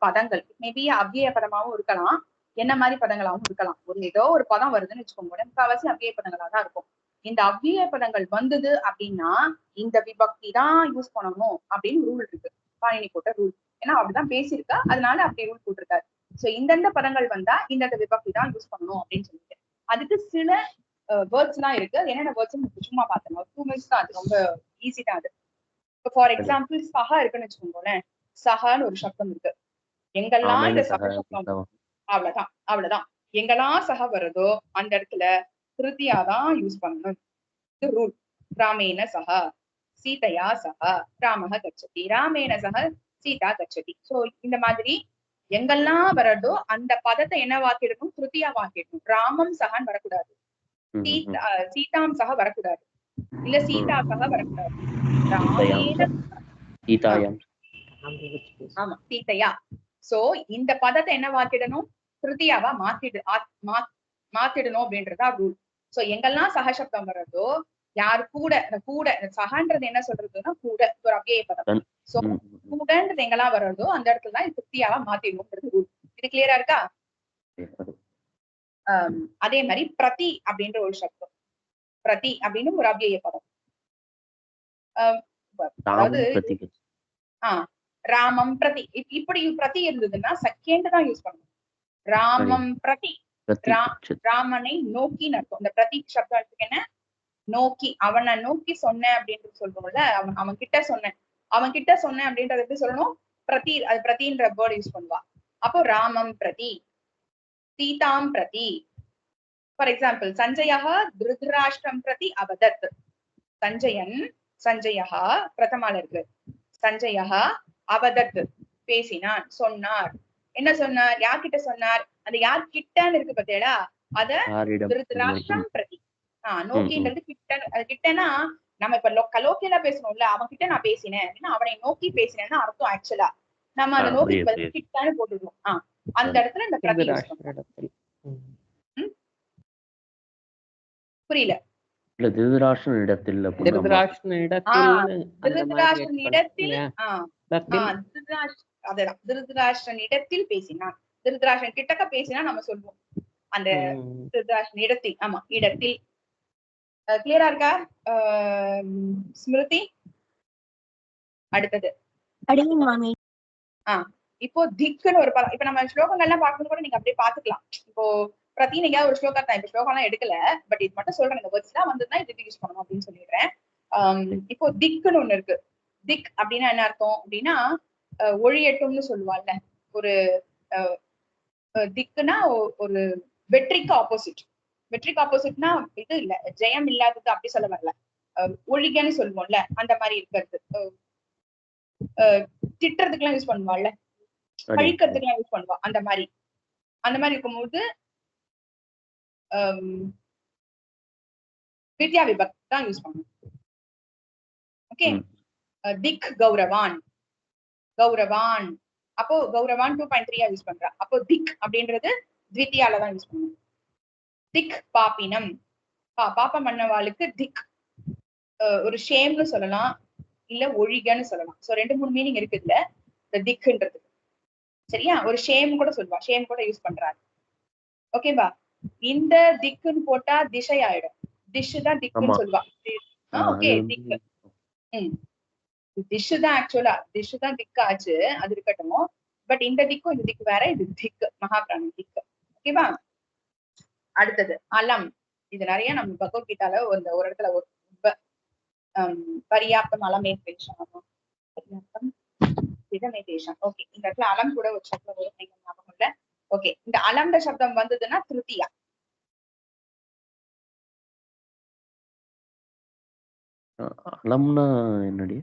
பதங்கள் மேபி அவ்விய பதமாவும் இருக்கலாம், என்ன மாதிரி பதங்களாவும் இருக்கலாம். ஏதோ ஒரு பதம் வருதுன்னு வச்சுக்கோங்க, முக்காவாசி அவ்விய பதங்களா தான் இருக்கும். இந்த அவ்விய பதங்கள் வந்தது அப்படின்னா இந்த விபக்தி தான் யூஸ் பண்ணணும் அப்படின்னு ரூல் இருக்கு, பாணினி போட்ட ரூல். ஏன்னா அப்படிதான் பேசியிருக்கா, அதனால அப்படி ரூல் போட்டிருக்காரு. சோ இந்தந்த பதங்கள் வந்தா இந்த விபக்தி தான் யூஸ் பண்ணணும் அப்படின்னு சொல்லிட்டு அதுக்கு சில வேர்ட்ஸ் எல்லாம் இருக்கு. அது என்னென்ன வேர்ட்ஸ் சும்மா பார்த்தோம், 2 minutes தான். அது ரொம்ப ஈஸி தான். அது ஃபார் எக்ஸாம்பிள் சஹா இருக்குன்னு வச்சுக்கோங்களேன். சஹான்னு ஒரு சப்தம் இருக்கு. எங்கெல்லாம் இந்த சஹா சப்தம் அவ்வளவுதான் எங்கெல்லாம் சஹா வருதோ அந்த இடத்துல திருத்தியாதான் யூஸ் பண்ணணும். இது ரூல். ராமேன சஹா சீதையா சஹா ராமஹ கச்சதி, ராமேன சஹா சீதா கச்சதி. சோ இந்த மாதிரி எங்கெல்லாம் வரதோ அந்த பதத்தை என்ன வாக்கிடணும்? திருத்தியா வாக்கிடணும். ராமம் சஹான்னு வரக்கூடாது, சீதாம் சஹா வரக்கூடாது, இல்ல சீதா சஹா வரக்கூடாது. ஆமா சீதையா. சோ இந்த பதத்தை என்ன வாக்கிடணும்? திருத்தியாவா மாத்திடணும் அப்படின்றதா ரூல். சோ எங்கெல்லாம் சகசப்தம் வர்றதோ, யாரு கூட சகன்றது என்ன சொல்றதுன்னா கூட ஒரு அவ்விய பதம். சோ கூடன்றது எங்கெல்லாம் வர்றதோ அந்த இடத்துல திருத்தியாவா மாத்திடணும்ன்றது ரூல். இது கிளியரா இருக்கா? அதே மாதிரி பிரதி அப்படின்ற ஒரு சப்தம், பிரதி அப்படின்னு ஒரு அவ்விய பதம். அதாவது ராமம் பிரதி, இப்படி பிரதி இருந்ததுன்னா செகண்ட் தான் யூஸ் பண்ணணும். ராமம் பிரதி, ராமனை நோக்கி அர்த்தம். இந்த பிரதி சப்தத்துக்கு என்ன? நோக்கி, அவனை நோக்கி சொன்ன அப்படின்னு சொல்றோம்ல, அவன் கிட்ட சொன்ன அப்படின்றது எப்படி சொல்லணும்? பிரதி, அது பிரதின்ற வேர்ட் யூஸ் பண்ணுவா. அப்போ ராமம் பிரதி, சீதாம் பிரதி. ஃபார் எக்ஸாம்பிள் சஞ்சயः திருதராஷ்டிரம் பிரதி அவதத். சஞ்சயः பிரதமால இருக்கு. சஞ்சயः அவதத் பேசினான், சொன்னார். என்ன சொன்னார்? யார்கிட்ட சொன்னார்? அந்த யார்கிட்டன்னு இருக்கு பார்த்தீங்களா, அத திருதராஷ்டிரம் பிரதி. நோக்கின்றது கிட்ட. அது கிட்டனா நம்ம இப்ப கலோக்கியலா பேசணும்ல, அவன் கிட்ட நான் பேசினேன் அப்படின்னா அவனை நோக்கி பேசினேன்னு அர்த்தம். ஆக்சுவலா நம்ம அதை நோக்கி கிட்டான்னு போட்டுடுவோம். அந்த இடத்துல இந்த பிரதி யூஸ் பண்றோம். புரியல. திருதராஷ்டிரன் இடத்தில் திருதராஷ்டிரன் இடத்தில் பேசினான். திருதராஷ்டிரன் கிட்டக்க பேசினா நம்ம சொல்லுவோம் அந்த திருதராஷ்டிரன் இடத்தில். ஆமா, இடத்தில். கிளியரா இருக்கா ஸ்மிருதி? அடுத்தது இப்போ திக்குன்னு ஒரு பதம். இப்ப நம்ம ஸ்லோகங்கள்லாம் பார்க்கும்போது கூட நீங்க அப்படியே பாத்துக்கலாம். இப்போ பிரதி நீங்க ஒரு ஸ்லோகா தான், இப்ப ஸ்லோகம் எல்லாம் எடுக்கல, பட் இது மட்டும் சொல்றேன், இந்த வேர்ட்ஸ் எல்லாம் வந்துதான் இது யூஸ் பண்ணணும் அப்படின்னு சொல்லிடுறேன். இப்போ திக்குன்னு ஒண்ணு இருக்கு. திக் அப்படின்னா என்ன அர்த்தம் அப்படின்னா ஒழியட்டும்னு சொல்லுவாள்ல. ஒரு திக்குன்னா ஒரு வெற்றிக்கு ஆப்போசிட். வெற்றிக்கு ஆப்போசிட்னா இது இல்ல, ஜெயம் இல்லாதது அப்படி சொல்ல வரல. ஒழிகன்னு சொல்லுவோம்ல, அந்த மாதிரி இருக்கிறது. திட்டுறதுக்கு எல்லாம் யூஸ் பண்ணுவாள்ல, கழிக்கிறதுக்கு எல்லாம் யூஸ் பண்ணுவா. அந்த மாதிரி இருக்கும்போது வித்யா விபக்தி தான் யூஸ் பண்ணுவோம். ஓகே. திக் கௌரவான், கௌரவான். அப்போ கௌரவான் 2.3 யூஸ் பண்றா. அப்போ திக் அப்படின்றது த்வித்தியால தான் யூஸ் பண்ணுவோம். திக் பாப்பினம், பாப்பம் பண்ணவாளுக்கு திக் ஒரு ஷேம்னு சொல்லலாம், இல்ல ஒழிகன்னு சொல்லலாம். சோ 2-3 மீனிங் இருக்கு இதுல இந்த திக்குன்றது. சரியா? ஒரு ஷேம் கூட சொல்லுவா, ஷேம் கூட யூஸ் பண்றாரு. ஓகேவா? இந்த திக்குன்னு போட்டா திசை ஆயிடும். டிஷ் தான் திக்குன்னு சொல்லுவா. ஓகே, திக்கு. டிஷ் தான் ஆக்சுவலா, டிஷ் தான் திக்கு ஆச்சு, அது இருக்கட்டும். பட் இந்த திக்கும் இந்த திக்கு வேற, இது திக்கு, மகாபிராணம் திக்கு. ஓகேவா? அடுத்தது அலம். இது நிறைய நம்ம பகவத்கீதால ஒரு இடத்துல ஒரு பரியாப்தம் அலமே பேசம். ஓகே, இந்த இடத்துல அலம் கூட ஒரு சப்தம் வரும், ஞாபகம் இல்ல. ஓகே, இந்த அலம்ட சப்தம் வந்ததுன்னா திருத்தியா. அலம்னா என்னடி?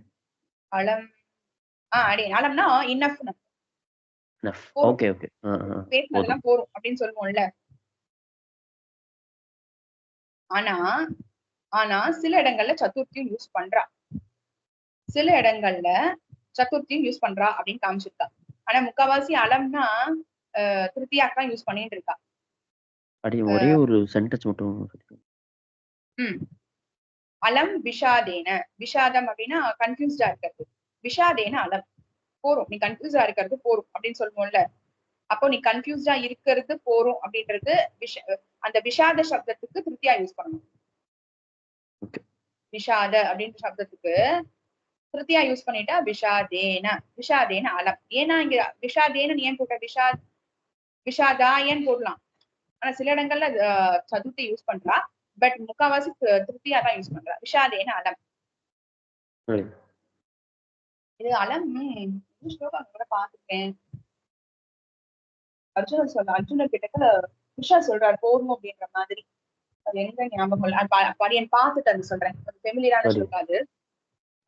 அலம் அலம்னா இன்னஃப். ஓகே ஓகே, பேசினதெல்லாம் போரும் அப்படின்னு சொல்லுவோம்ல. ஆனா சில இடங்கள்ல சதுர்த்தியும் யூஸ் பண்றா, சில இடங்கள்ல சதுர்த்தியும் யூஸ் பண்றா அப்படின்னு காமிச்சிருக்கா. ஆனா முக்காவாசி அலம்னா திருத்தியாக்கு தான் யூஸ் பண்ணிட்டு இருக்கா. ஒரே ஒரு சென்டென்ஸ் மட்டும். அலம் விஷாதேன. விஷாதம் அப்படின்னா கன்ஃபியூஸ்டா இருக்கிறது. விஷாதேன அலம், போரும், நீ கன்ஃபியூஸா இருக்கிறது போரும் அப்படின்னு சொல்லுவோம்ல. அப்போ நீ கன்ஃபியூஸ்டா இருக்கிறது போரும் அப்படின்றது அந்த விஷாத சப்தத்துக்கு திருத்தியா யூஸ் பண்ணணும். விஷாத அப்படின்ற சப்தத்துக்கு திருத்தியா யூஸ் பண்ணிட்டா விஷாதேன, விஷாதேன அலம். ஏன்னா இங்க விஷாதேன ஏன் போட்ட, விஷாதா ஏன் போடலாம். ஆனா சில இடங்கள்ல சதுர்த்தி யூஸ் பண்றா, பட் முக்காவாசி திருத்தியா தான் யூஸ் பண்றா. விஷாதேன அலம். இது அலம் ஸ்லோகம் கூட பாத்துருக்கேன். அர்ஜுனர் கிட்ட விஷா சொல்றாரு போரும் அப்படின்ற மாதிரி. அது எந்த ஞாபகம் இல்ல, பார்த்துட்டு அது சொல்றேன். ஃபெமிலியரான ஸ்லோகம் அது.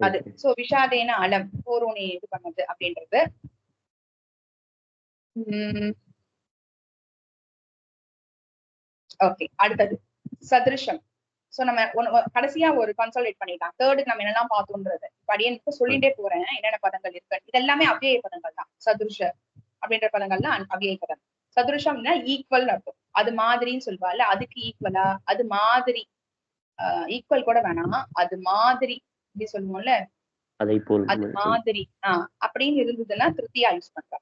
அது சோ விஷாதேன அலம், போரும் நீ இது பண்ணது அப்படின்றது. ஓகே, அடுத்தது சதிருஷம். சோ நம்ம கடைசியா ஒரு கன்சல்டேட் பண்ணிடலாம். தேர்டுக்கு நம்ம என்னெல்லாம் பார்த்தோம்ன்றது படியனுக்கு சொல்லிட்டே போறேன், என்னென்ன பதங்கள் இருக்கு. இது எல்லாமே அவ்விய பதங்கள் தான். சதுருஷ அப்படின்ற பதங்கள்லாம் அவ்விய பதம். சதுருஷம்னா ஈக்குவல் அர்த்தம். அது மாதிரின்னு சொல்லுவாள்ல, அதுக்கு ஈக்குவலா, அது மாதிரி, ஈக்குவல் கூட வேணாம், அது மாதிரி இப்படி சொல்லுவோம்ல, அது மாதிரி அப்படின்னு இருந்ததுன்னா திருத்தியா யூஸ் பண்றா.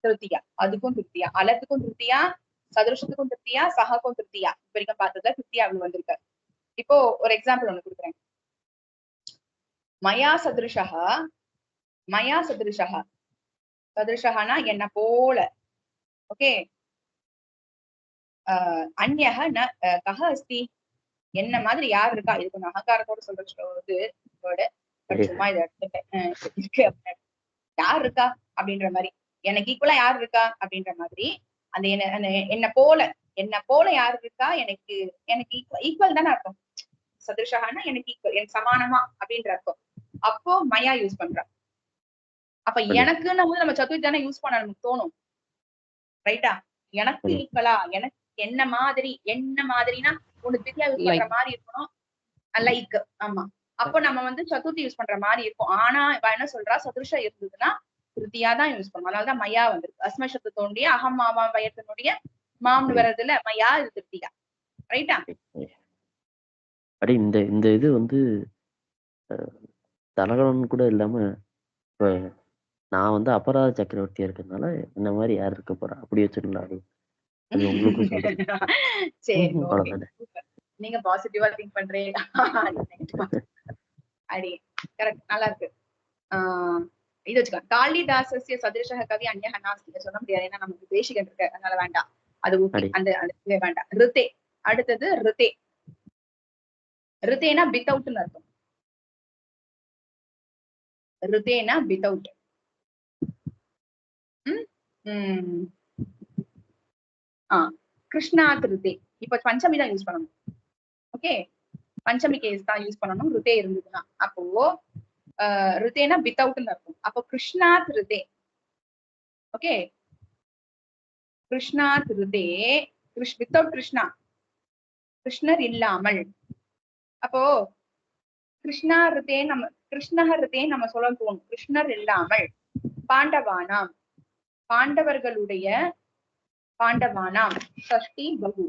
திருத்தியா, அதுக்கும் திருத்தியா, அலத்துக்கும் திருத்தியா, சதுருஷத்துக்கும் திருத்தியா, சகாக்கும் திருத்தியா. இப்ப வரைக்கும் பார்த்ததுல திருத்தியா அவ்வளவு வந்திருக்கு. இப்போ ஒரு எக்ஸாம்பிள் ஒண்ணு கொடுக்குறேன். மயா சதுருஷா, மயா சதுருஷா, சதுருஷானா என்ன போல. ஓகே. அந்யஹ ந கஹ அஸ்தி, என்ன மாதிரி யார் இருக்கா. இது கொஞ்சம் அகங்காரத்தோட சொல்றது வேர்டு, பட் சும்மா இதை எடுத்துட்டேன் இருக்கு. யார் இருக்கா அப்படின்ற மாதிரி, எனக்கு ஈக்குவலா யார் இருக்கா அப்படின்ற மாதிரி. அந்த என்ன போல யார் இருக்கா, எனக்கு ஈக்குவல் தானே அர்த்தம். சதுருஷானா எனக்கு ஈக்குவல், எனக்கு சமானமா அப்படின்ற அர்த்தம். அப்போ மயா யூஸ் பண்றா. அப்ப எனக்குன்னு போது நம்ம சதுர்த்தி தானே யூஸ் பண்ண நமக்கு தோணும், ரைட்டா? எனக்கு ஈக்குவலா, எனக்கு என்ன மாதிரினா ஒண்ணு திவ்யா யூஸ் பண்ற மாதிரி இருக்கணும். லைக். ஆமா, அப்போ நம்ம வந்து சதுர்த்தி யூஸ் பண்ற மாதிரி இருக்கும். ஆனா இவ என்ன சொல்றா, சதுருஷா இருந்ததுன்னா திருத்தியா தான் யூஸ் பண்ணும். அதனாலதான் மையா வந்திருக்கு. அஸ்மசத்துடைய அகம் மாமா வயத்தினுடைய மாம்னு வர்றதுல மையா இது திருத்தியா. ரைட்டா? அடே இந்த இந்த இது வந்து தலகணம் கூட இல்லாம இப்ப நான் வந்து அபராத சக்கரவர்த்தியா இருக்கிறதுனால இந்த மாதிரி யார் இருக்க போறா அப்படி வச்சிருந்தா அது உங்களுக்கும் சொல்றேன். சரி, ஓகே, அவ்வளவுதானே. நீங்க பாசிட்டிவா திங்க் பண்றீங்க. அடி கரெக்ட், நல்லா இருக்கு. இது வச்சுக்கலாம். காளிதாசஸ்ய சதிருஷ கவி அந்நிய நாஸ்தி சொல்ல முடியாது, ஏன்னா நமக்கு தேசிகன் இருக்கு, அதனால வேண்டாம். அது ஓகே, அந்த வேண்டாம். ரித்தே. அடுத்தது ரித்தே. ரித்தேனா வித்தவுட்னு அர்த்தம். ரித்தேனா வித்தவுட். கிருஷ்ணாத் ரித்தே. இப்ப பஞ்சமி தான் யூஸ் பண்ணணும். ஓகே, பஞ்சமி கேஸ் தான் யூஸ் பண்ணணும் ரித்தே இருந்ததுன்னா. அப்போ ரித்தேனா வித்தவுட்னு அர்த்தம். அப்போ கிருஷ்ணாத் ரித்தே. ஓகே, கிருஷ்ணாத் ரித்தே. வித்தவுட் கிருஷ்ணா, கிருஷ்ணர் இல்லாமல். அப்போ கிருஷ்ணா ரித்தே நம்ம கிருஷ்ணஹ ரித்தே நம்ம சொல்ல தோணும். கிருஷ்ணர் இல்லாமல் பாண்டவானாம், பாண்டவர்களுடைய பாண்டவானாம் ஷஷ்டி பகு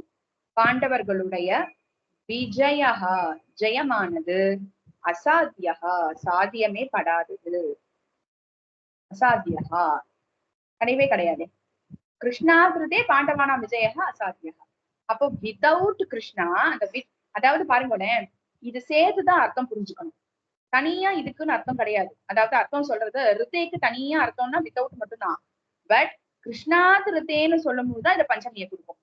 பாண்டவர்களுடைய விஜயஹா ஜெயமானது அசாத்தியஹா சாத்தியமே படாதது. அசாத்தியஹா கிடையவே கிடையாது. கிருஷ்ணா கிருதே பாண்டவானாம் விஜயஹா அசாத்தியஹா. அப்போ வித்தவுட் கிருஷ்ணா, அந்த அதாவது பாருங்களேன், இது சேர்த்துதான் அர்த்தம் புரிஞ்சுக்கணும். தனியா இதுக்குன்னு அர்த்தம் கிடையாது. அதாவது அர்த்தம் சொல்றது ரித்தேக்கு தனியா அர்த்தம்னா வித்தவுட் மட்டும்தான். பட் கிருஷ்ணாத் ரித்தேன்னு சொல்லும் போதுதான் இதை பஞ்சமியை கொடுக்கும்.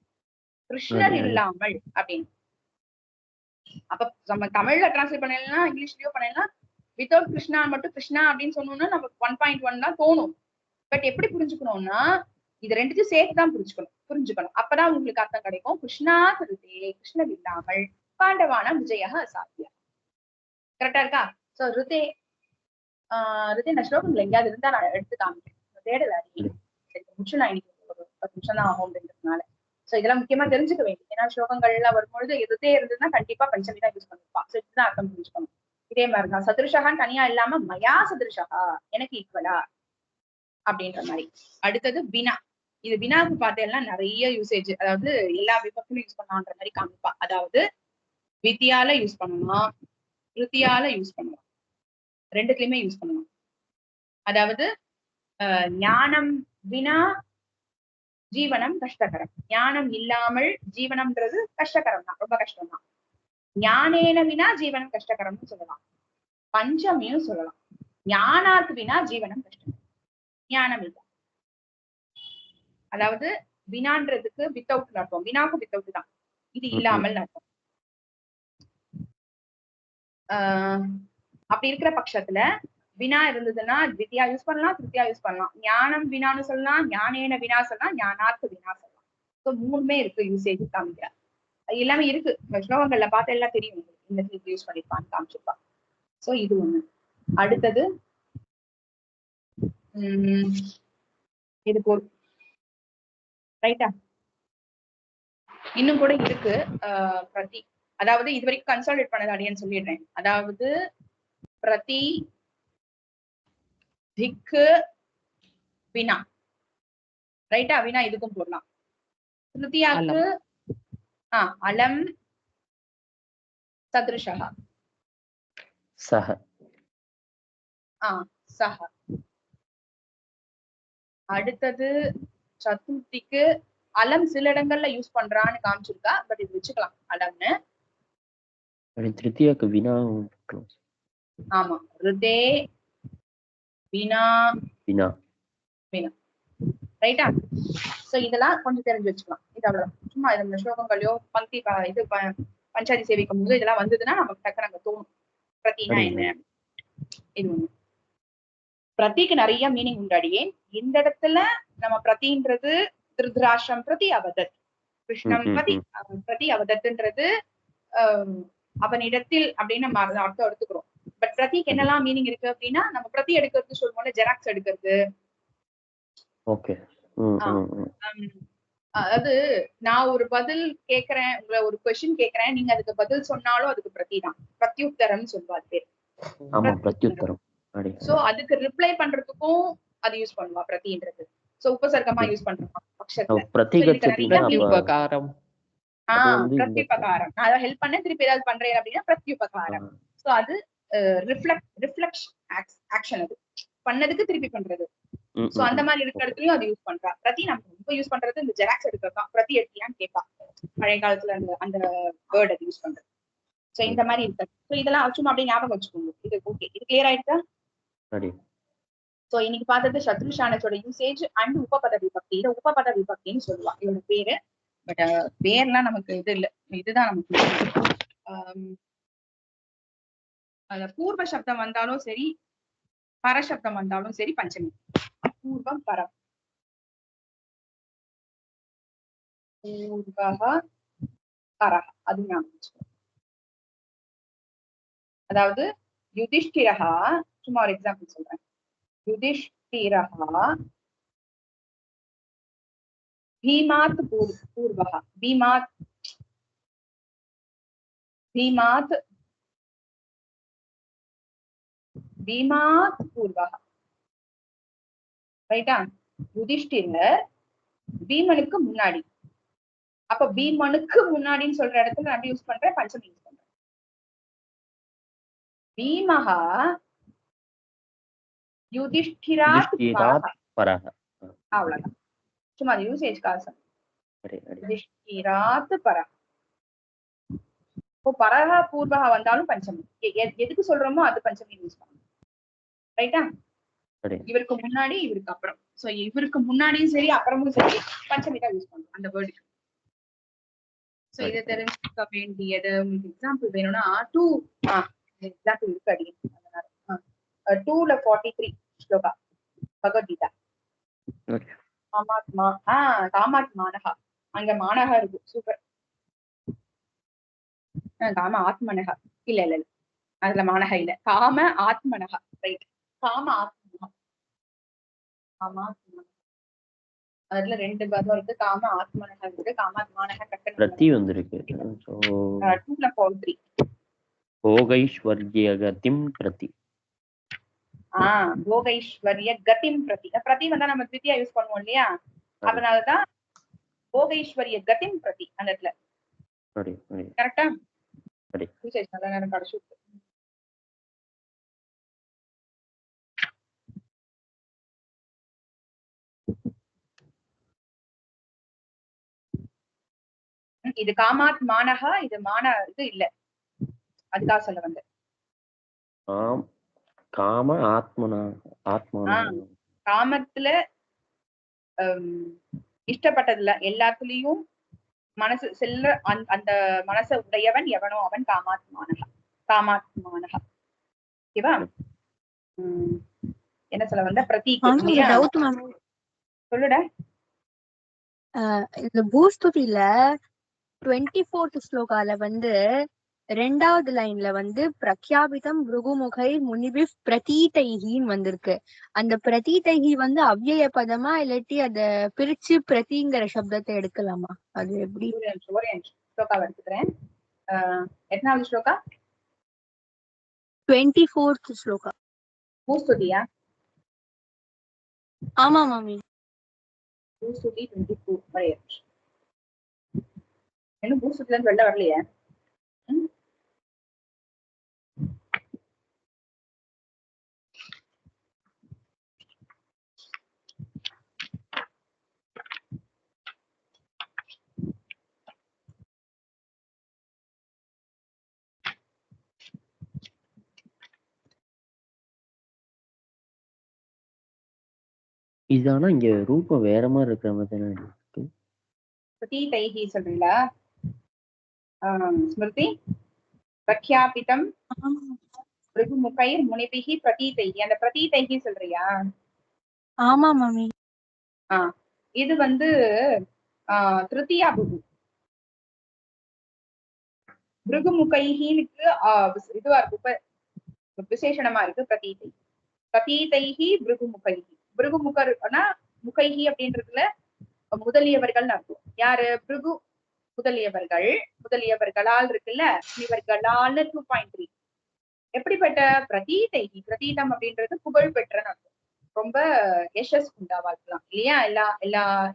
கிருஷ்ணர் இல்லாமல் அப்படின்னு. அப்ப நம்ம தமிழ்ல டிரான்ஸ்லேட் பண்ணலாம், இங்கிலீஷ்லயோ பண்ணலாம். வித்தவுட் கிருஷ்ணா மட்டும் கிருஷ்ணா அப்படின்னு சொன்னோம்னா நமக்கு 1.1 தான் தோணும். பட் எப்படி புரிஞ்சுக்கணும்னா இது ரெண்டுத்தையும் சேர்த்துதான் புரிஞ்சுக்கணும். அப்பதான் உங்களுக்கு அர்த்தம் கிடைக்கும். கிருஷ்ணாத் ரித்தே, கிருஷ்ணர் இல்லாமல் பாண்டவான விஜயா அசாத்தியா. கரெக்டா இருக்கா? சோ ரித்தே நான் ஸ்லோகங்கள் எங்கேயாவது இருந்தா நான் எடுத்து காமிக்கிறேன். தேடல முடிச்சு நான் இன்னைக்கு ஒரு 10 நிமிஷம் தான் ஆகும் அப்படின்றதுனால. சோ இதெல்லாம் முக்கியமா தெரிஞ்சுக்க வேண்டியது. ஏன்னா ஸ்லோகங்கள்லாம் வரும்பொழுது ரித்தே இருந்ததுன்னா கண்டிப்பா பஞ்சமி தான் யூஸ் பண்ணிருப்பான். சோ இதுதான் அர்த்தம் புரிஞ்சுக்கணும். இதே மாதிரிதான் சதுருஷகான்னு தனியா இல்லாம மயா சதுருஷகா, எனக்கு ஈக்குவலா அப்படின்ற மாதிரி. அடுத்தது வினா. இது வினாவுக்கு பார்த்தேன்னா நிறைய யூசேஜ், அதாவது எல்லா விபக்தியும் யூஸ் பண்ணலான்ற மாதிரி காமிப்பா. அதாவது வித்தியால யூஸ் பண்ணலாம், கிருத்தியால யூஸ் பண்ணலாம், ரெண்டுத்துலயுமே யூஸ் பண்ணலாம். அதாவது ஞானம் வினா ஜீவனம் கஷ்டகரம். ஞானம் இல்லாமல் ஜீவனம்ன்றது கஷ்டகரம் தான், ரொம்ப கஷ்டம் தான். ஞானேன வினா ஜீவனம் கஷ்டகரம்னு சொல்லலாம். பஞ்சமியும் சொல்லலாம். ஞானாத் வினா ஜீவனம் கஷ்டம். ஞானம் இல்லை. அதாவது வினான்றதுக்கு வித்தவுட் அர்த்தம், வினாக்கும் வித்தவுட் தான், இது இல்லாமல் அர்த்தம். அப்படி இருக்கிற பட்சத்துல வினா இருந்ததுன்னா வித்யா யூஸ் பண்ணலாம், திருத்தியா யூஸ் பண்ணலாம். ஞானம் வினான்னு சொல்லலாம், ஞானேன வினா சொல்லலாம், ஞானார்த்த வினா சொல்லலாம். ஸோ மூணுமே இருக்கு யூசேஜ் காமிக்கிறேன். எல்லாமே இருக்கு ஸ்லோகங்கள்ல பார்த்து எல்லாம் தெரியும் இந்த யூஸ் பண்ணிருப்பான்னு காமிச்சிருப்பா. சோ இது ஒண்ணு. அடுத்தது இது போல் ரைட்டா? இன்னும் கூட இருக்கு பிரதி. அதாவது இது வரைக்கும் கன்சால்டேட் பண்ணது அடியேன்னு சொல்லிடுறேன். அதாவது பிரதி, திக்கு, வினா. ரைட்டா? வினா இதுக்கும் போடலாம். திருத்தியாக்கு அலம், சத்ருஷஹா, சஹ. சஹ. அடுத்தது சதுர்த்திக்கு அலம் சில இடங்கள்ல யூஸ் பண்றான்னு காமிச்சிருக்கா. பட் இது வச்சுக்கலாம் அலம்னு. திருத்தியாக்கு வினா. ஆமா, ரிதே வினா வினா வினா. ரைட்டா? சோ இதெல்லாம் கொஞ்சம் தெரிஞ்சு வச்சுக்கலாம். இது அவ்வளவுதான். சும்மா இந்த ஸ்லோகங்களையோ பங்கி இது பஞ்சாதி சேவிக்கும் போது இதெல்லாம் வந்ததுன்னா நமக்கு டக்குனு அங்க தோணும் பிரதினா என்ன. இது ஒண்ணு. பிரதிக்கு நிறைய மீனிங் உண்டாடியே. இந்த இடத்துல நம்ம பிரதின்றது திருதராஷ்டிரம் பிரதி அவதத், கிருஷ்ணம் பிரதி அவதத்ன்றது அவனிடத்தில் அப்படின்னு நம்ம அர்த்தம் எடுத்துக்கிறோம். பட் பிரதிக்கு என்னெல்லாம் மீனிங் இருக்கு அப்படின்னா, நம்ம பிரதி எடுக்கிறது சொல்லுவோம்ல, ஜெராக்ஸ் எடுக்கிறது, அதாவது நான் ஒரு பதில் கேக்குறேன், உங்களை ஒரு கொஸ்டின் கேக்குறேன், நீங்க அதுக்கு பதில் சொன்னாலும் அதுக்கு பிரதி தான். பிரத்யுத்தரம் சொல்வார் பேர். ஆமா, பிரத்யுத்தரம். சோ அதுக்கு ரிப்ளை பண்றதுக்கும் அது யூஸ் பண்ணுவா பிரதின்றது. சோ உபசர்க்கமா யூஸ் பண்றோம் பட்சத்துல. பிரத்யுபகாரம். பிரத்யுபகாரம். நான் அதை ஹெல்ப் பண்ண திருப்பி ஏதாவது பண்றேன் அப்படின்னா பிரத்யுபகாரம். சோ அது ரிஃப்ளெக்ஷன் ஆக்ஷன், அது பண்ணதுக்கு திருப்பி பண்றது. சோ அந்த மாதிரி இருக்கிற இடத்துலயும் அது யூஸ் பண்றா. பிரதி நம்ம ரொம்ப யூஸ் பண்றது இந்த ஜெராக்ஸ் எடுக்கிறதான். பிரதி எடுத்தியான்னு கேட்பா பழைய காலத்துல அந்த வேர்ட் அது யூஸ் பண்றது. சோ இந்த மாதிரி இருக்கு. சோ இதெல்லாம் சும்மா அப்படியே ஞாபகம் வச்சுக்கோங்க. இது ஓகே, இது கிளியர் ஆயிடுச்சா? சோ இன்னைக்கு பார்த்தது சத்ருஷானச்சோட யூசேஜ் அண்ட் உபபத விபக்தி. இதை உபபத விபக்தின்னு சொல்லுவா இதோட பேரு. பட் பேர்லாம் நமக்கு இது இல்ல, இதுதான் நமக்கு. பூர்வ சப்தம் வந்தாலும் சரி, பரசப்தம் வந்தாலும் சரி பஞ்சமி. பூர்வம் பரம். பூர்வக பரஹ, அது ஞாபகம். அதாவது யுதிஷ்டிரஹா, சும்மா ஒரு எக்ஸாம்பிள் சொல்றேன். யுதிஷ்டிரஹா பீமாத் பூர்வக. பீமாத் பூர்வக. ரைட்டா? யுதிஷ்டிரர் பீமனுக்கு முன்னாடி. அப்ப பீமனுக்கு முன்னாடின்னு சொல்ற இடத்துல நான் யூஸ் பண்றேன், பஞ்சமி யூஸ் பண்றேன். பீமஹா யுதிஷ்டிராத் பரஹ. அவ்வளவுதான். சும்மா யூசேஜ் காசம். யுதிஷ்டிராத் பரஹ. இப்போ பரஹ பூர்வகா வந்தாலும் பஞ்சமி. எதுக்கு சொல்றோமோ அது பஞ்சமி யூஸ் பண்ணணும். ரைட்டா? இவருக்கு முன்னாடி இவருக்கு அப்புறம். சோ இவருக்கு முன்னாடியும் சரி அப்புறமும் சரி பஞ்சமி தான் யூஸ் பண்ணணும் அந்த வேர்டுக்கு. சோ இதை தெரிஞ்சுக்க வேண்டியது. உங்களுக்கு எக்ஸாம்பிள் வேணும்னா எக்ஸாம்பிள் இருக்கு அடி. 243 ஸ்லோகா பகவத்கீதா. காமாத்மானஹா. அங்க மானஹா இருக்கு. சூப்பர். காம ஆத்மனஹா. இல்ல அதுல மானஹா இல்ல. காம ஆத்மனஹா. ரைட். காம ஆத்மனஹா. அதுல 2 பதம் இருக்கு. காம ஆத்மனஹா இருக்கு. காமாத்மானஹா கட்டணம் பிரதி வந்திருக்கு. 243 போகைஸ்வர்ய கதிம் பிரதி. போகைஸ்வர்ய கதிம் பிரதி. பிரதி வந்தா நம்ம த்விதியா யூஸ் பண்ணுவோம் இல்லையா? அதனாலதான் போகைஸ்வர்ய கதிம் பிரதி அந்த இடத்துல. கரெக்டா? நல்ல நேரம் கடைசி. இது காமாத் மானஹா. இது இது இல்ல, அதுக்காக சொல்ல வந்த. காம ஆத்மனா. காமத்துல இஷ்டப்பட்டதுல எல்லாத்துலயும் மனசு செல்ல அந்த மனசை உடையவன் எவனோ அவன் காமாத்மானஹா. ஓகேவா? என்ன சொல்ல வந்த? பிரதீக் சொல்லுட. இந்த பூஸ்துதில 24th ஸ்லோகால வந்து 2வது லைன்ல வந்து பிரக்யாபிதம் ருகுமுகை முனிபிப் பிரதீதைஹின்னு வந்திருக்கு. அந்த பிரதீதைஹி வந்து அவ்யய பதமா இல்லாட்டி அத பிரிச்சு பிரதிங்கிற சப்தத்தை எடுக்கலாமா? அது எப்படி? ஸ்லோகா எடுத்துக்கிறேன். எத்தனாவது ஸ்லோகா? 24th ஸ்லோகா. பூஸ்துதியா? ஆமா மாமி. பூஸ்துதி 24 வரையாச்சு. இன்னும் பூஸ்துதில இருந்து வெளில வரலையே. இது ஆனா இங்க ரூபம் வேற மாதிரி இருக்கிற மாதிரி இருக்கு. பிரதீதைஹி சொல்றீங்களா ஸ்மிருதி? பிரக்யாபிதம் ருகுமுகைர் முனிபிஹி பிரதீதைஹி. அந்த பிரதீதைஹி சொல்றியா? ஆமா மாமி. இது வந்து திருத்தியா புகு. பிருகுமுகைஹினுக்கு இதுவா இருக்கு, விசேஷணமா இருக்கு பிரதீதை. பிரதீதைஹி பிருகுமுகைஹி. பிருகுமுகர்னா முகைஹி அப்படின்றதுல முதலியவர்கள் அர்த்தம். யாரு? பிருகு முதலியவர்களால் இருக்குல்ல, இவர்களால் 2.3. எப்படிப்பட்ட பிரதீதைகி? பிரதீதம் அப்படின்றது புகழ் பெற்றன்னு அர்த்தம். ரொம்ப யசஸ் உண்டாவாக்கலாம் இல்லையா?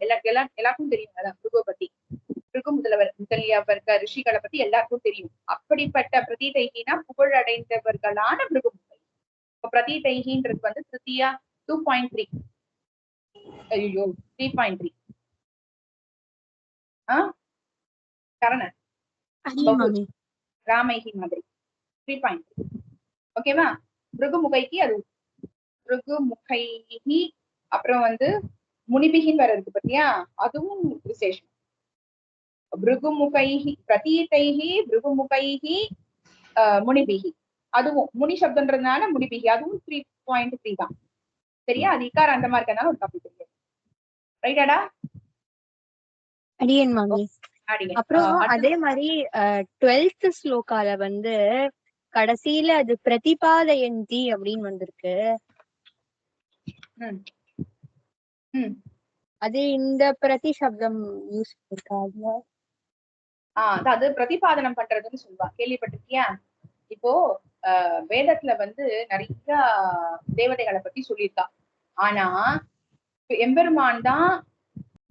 எல்லாருக்கும் தெரியும். அதான் பிருகு பத்தி, பிருகு முதலியவர்கள் ரிஷிகளை பத்தி எல்லாருக்கும் தெரியும். அப்படிப்பட்ட பிரதீதைகினா புகழ் அடைந்தவர்களான பிருகு முகை. இப்ப பிரதீதைகின்றது வந்து திருத்தியா 2.3. ஐயோ 3.3. கரண ராமைகி மாதிரி 3.3. ஓகேவா? பிருகுமுகைக்கு அது பிருகுமுகைகி. அப்புறம் வந்து முனிபிகின்னு வேற இருக்கு பத்தியா, அதுவும் விசேஷம். பிருகுமுகைகி பிரதீதைகி பிருகுமுகைகி முனிபிகி, அதுவும் முனி சப்தன்றதுனால முனிபிகி, அதுவும் 3.3 தான். சரியா? அது இக்கார அந்த மாதிரி இருக்கனால ஒரு டாபிக் இருக்கு. ரைட்டாடா? அடியன் மாமி. அப்புறம் அதே மாதிரி 12th ஸ்லோகால வந்து கடைசியில அது பிரதிபாதயந்தி அப்படின்னு வந்திருக்கு. அது இந்த பிரதி சப்தம் யூஸ் பண்ணிருக்காங்க. அது பிரதிபாதனம் பண்றதுன்னு சொல்லுவா. கேள்விப்பட்டிருக்கியா? இப்போ வேதத்துல வந்து நிறைய தேவதைகளை பத்தி சொல்லியிருக்கா. ஆனா எம்பெருமான் தான்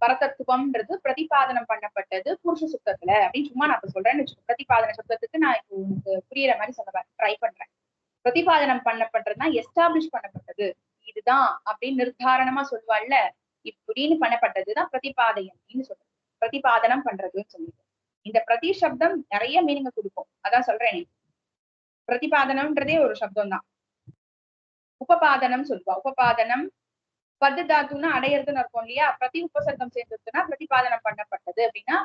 பரதத்துவம்ன்றது பிரதிபாதனம் பண்ணப்பட்டது புருஷ சுத்தத்துல அப்படின்னு சும்மா நான் இப்ப சொல்றேன்னு வச்சுக்கோ. பிரதிபாதன சப்தத்துக்கு நான் இப்போ உங்களுக்கு புரியுற மாதிரி சொல்ல ட்ரை பண்றேன். பிரதிபாதனம் பண்ணப்பட்டதுன்னா எஸ்டாப்ளிஷ் பண்ணப்பட்டது இதுதான் அப்படின்னு நிர்தாரணமா சொல்லுவாள்ல, இப்படின்னு பண்ணப்பட்டதுதான் பிரதிபாதயன்னு சொல்றது. பிரதிபாதனம் பண்றதுன்னு சொல்லிட்டு இந்த பிரதி சப்தம் நிறைய மீனிங்க கொடுக்கும். அதான் சொல்றேன், பிரதிபாதனம்ன்றதே ஒரு சப்தம் தான். உபபாதனம் சொல்லுவா. உபபாதனம் பத்து தாத்துன்னா அடையறதுன்னு இருக்கும் இல்லையா? பிரதி உபசர்க்கம் சேர்ந்துச்சுன்னா பிரதிபாதனம் பண்ணப்பட்டது அப்படின்னா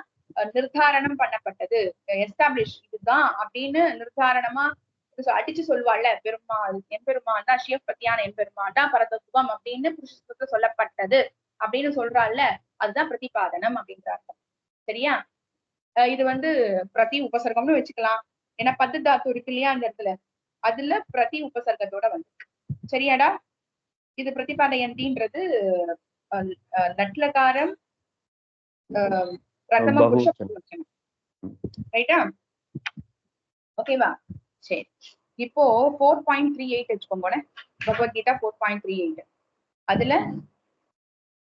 நிர்தாரணம் பண்ணப்பட்டது, எஸ்டாப்ளிஷ் இதுதான் அப்படின்னு நிர்தாரணமா அடிச்சு சொல்லுவாள்ல. பெருமாள் எம்பெருமான் தான், சிவபத்தியான எம்பெருமான் தான் பரதத்துவம் அப்படின்னு புருஷத்துவத்துல சொல்லப்பட்டது அப்படின்னு சொல்றாள்ல, அதுதான் பிரதிபாதனம் அப்படின்ற அர்த்தம். சரியா? இது வந்து பிரதி உபசர்க்கம்னு வச்சுக்கலாம். ஏன்னா பத்து தாத்து இருக்கு இல்லையா அந்த இடத்துல, அதுல பிரதி உபசர்க்கத்தோட வந்து. சரியாடா? இது பிரதிபாதயந்தின்றது நட்லகாரம் பிரதம புருஷ லட்சணம். ரைட்டா? ஓகேவா? சரி, இப்போ 4.38 வச்சுக்கோங்க. பகவத்கீதா 4.38. அதுல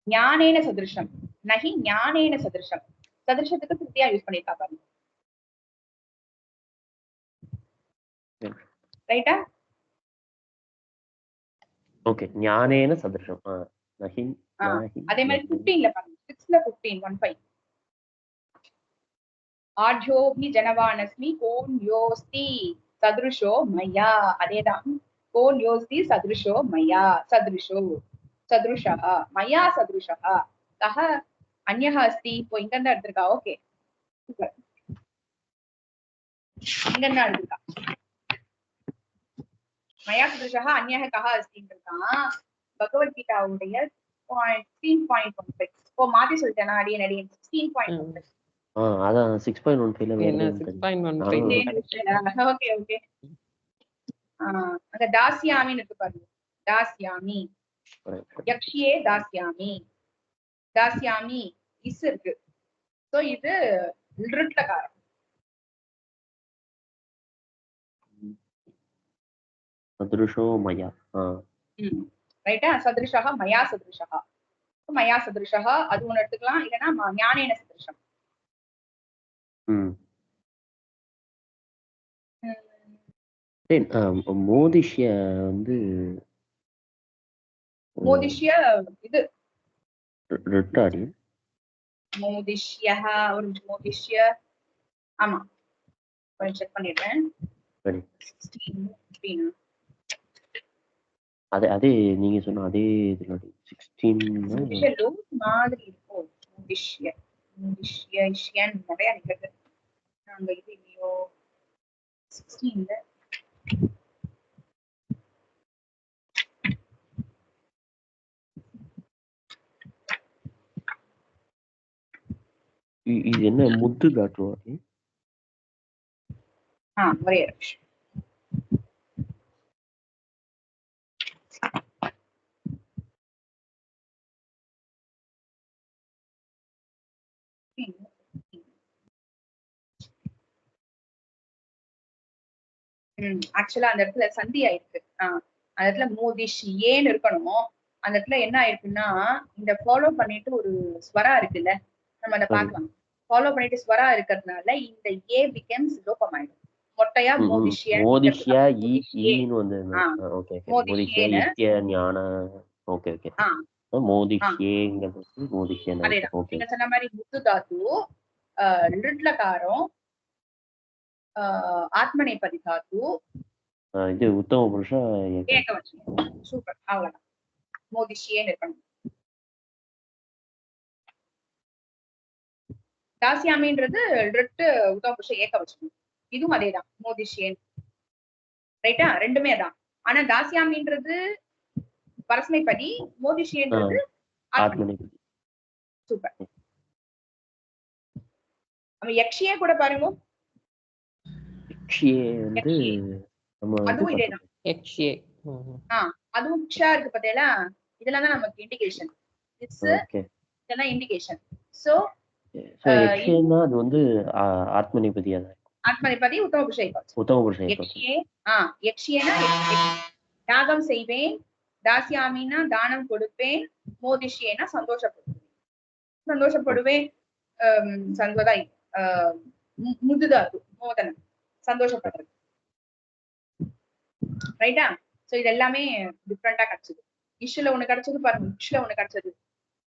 ஞானேன சதிருஷம் நகி ஞானேன சதிருஷம், சதிருஷத்துக்கு திருப்தியா யூஸ் பண்ணிருக்கா பாருங்க. ரைட்டா? ஓகே, ஞானேன சதிருஷம். அதே மாதிரி 15ல பாருங்க, 6ல 15 ஆட்யோபி ஜனவானஸ்மி கோன் யோஸ்தி சதுருஷோ மயா. அதேதான், கோன் யோஸ்தி சதுருஷோ மயா. சதுருஷா மயா சதுருஷா கஹ அன்யஹ அஸ்தி. இப்போ இங்க இருந்தா எடுத்திருக்கா. ஓகே, இங்க இருந்தா எடுத்திருக்கா. மயா சதுருஷா அன்யஹ கஹ அஸ்தின்னு இருக்கான் பகவத்கீதாவுடைய 16.15. இப்போ மாத்தி சொல்லிட்டேனா? அடியன் 16.15. அதான் 6.15ல வேற 6.15. Okay okay. அங்க தாஸ்யாமின்னு இருக்கு பாருங்க. தாஸ்யாமி யக்ஷியே தாஸ்யாமி. தாஸ்யாமி இஸ் இருக்கு. சோ இது லிருட்லகாரம். சதுருஷோ மயா. ரைட்டா? சதுருஷா மயா சதுருஷா. மயா சதுருஷா அது ஒண்ணு எடுத்துக்கலாம். இல்லைன்னா ஞானேன சதுருஷம். மோதிஷ்ய வந்து மோதிஷ்ய இது ரெட்டாடி மோதிஷ்யா ஒரு மோதிஷ்ய. ஆமா, கொஞ்சம் செக் பண்ணிடுறேன். அதே நீங்க சொன்ன அதே இதுல 16 மாதிரி இருக்கும். நிறைய நிக்கிறது. நாங்க இது இல்லையோ 16ல இது என்ன முத்து தாட்டுவா? ஒரே நிமிஷம். ஆக்சுவலா அந்த இடத்துல சந்தி ஆயிருக்கு. அந்த இடத்துல மோதிஷ் ஏன்னு இருக்கணும். அந்த இடத்துல என்ன ஆயிருக்குன்னா இந்த ஃபாலோ பண்ணிட்டு ஒரு ஸ்வரா இருக்குல்ல, நம்ம அதை பார்க்கலாம். ஃபாலோ பண்ணிட்டு ஸ்வரா இருக்கிறதுனால இந்த ஏ பிகம்ஸ் லோபம் ஆயிடும். மொட்டையா மோதிஷ்யா ஈன்னு வந்து ஓகே மோதிஷ்யா இத்ய ஞான ஓகே ஓகே மோதிஷ்யேங்கிறது மோதிஷ்யன். அதேதான் நீங்க சொன்ன மாதிரி முத்து தாத்து லிட்லகாரம் ஆத்மநேபதி தாத்து இது உத்தம புருஷ ஏகவச்சனம். சூப்பர், அவ்வளவுதான். மோதிஷ்யேன்னு இருக்கணும். தாசியாமின்றது லிட்டு உத்தம புருஷ ஏகவச்சனம். இதுவும் அதேதான் மோதிஷ்யேன். ரைட்டா? ரெண்டுமே தான். ஆனா தாசியாமின்றது பரஸ்மைப்பதி, மோதிஷ்யன்றது ஆத்மநேபதி. சூப்பர். நம்ம யக்ஷியே கூட பாருங்க. அதுவும் இதேதான். அதுவும் க்ஷா இருக்கு பாத்தீங்களா? இதெல்லாம் தான் நமக்கு இண்டிகேஷன். இதெல்லாம் இண்டிகேஷன். சோ யக்ஷினா அது வந்து ஆத்மநேபதியா தான். ஆத்மநேபதி உத்தம புருஷ ஏகவச்சனம். யக்ஷியேனா யாகம் செய்வேன், தாசியாமினா தானம் கொடுப்பேன், மோதிஷ்யேனா சந்தோஷப்படுவேன். சந்தோதாய் முதுதாது மோதனம் சந்தோஷப்படுறது. ரைட்டா? சோ இது எல்லாமே டிஃப்ரெண்டா கிடைச்சது. இஷ்ல ஒண்ணு கிடைச்சது பாருங்க, இஷ்ல ஒண்ணு கிடைச்சது.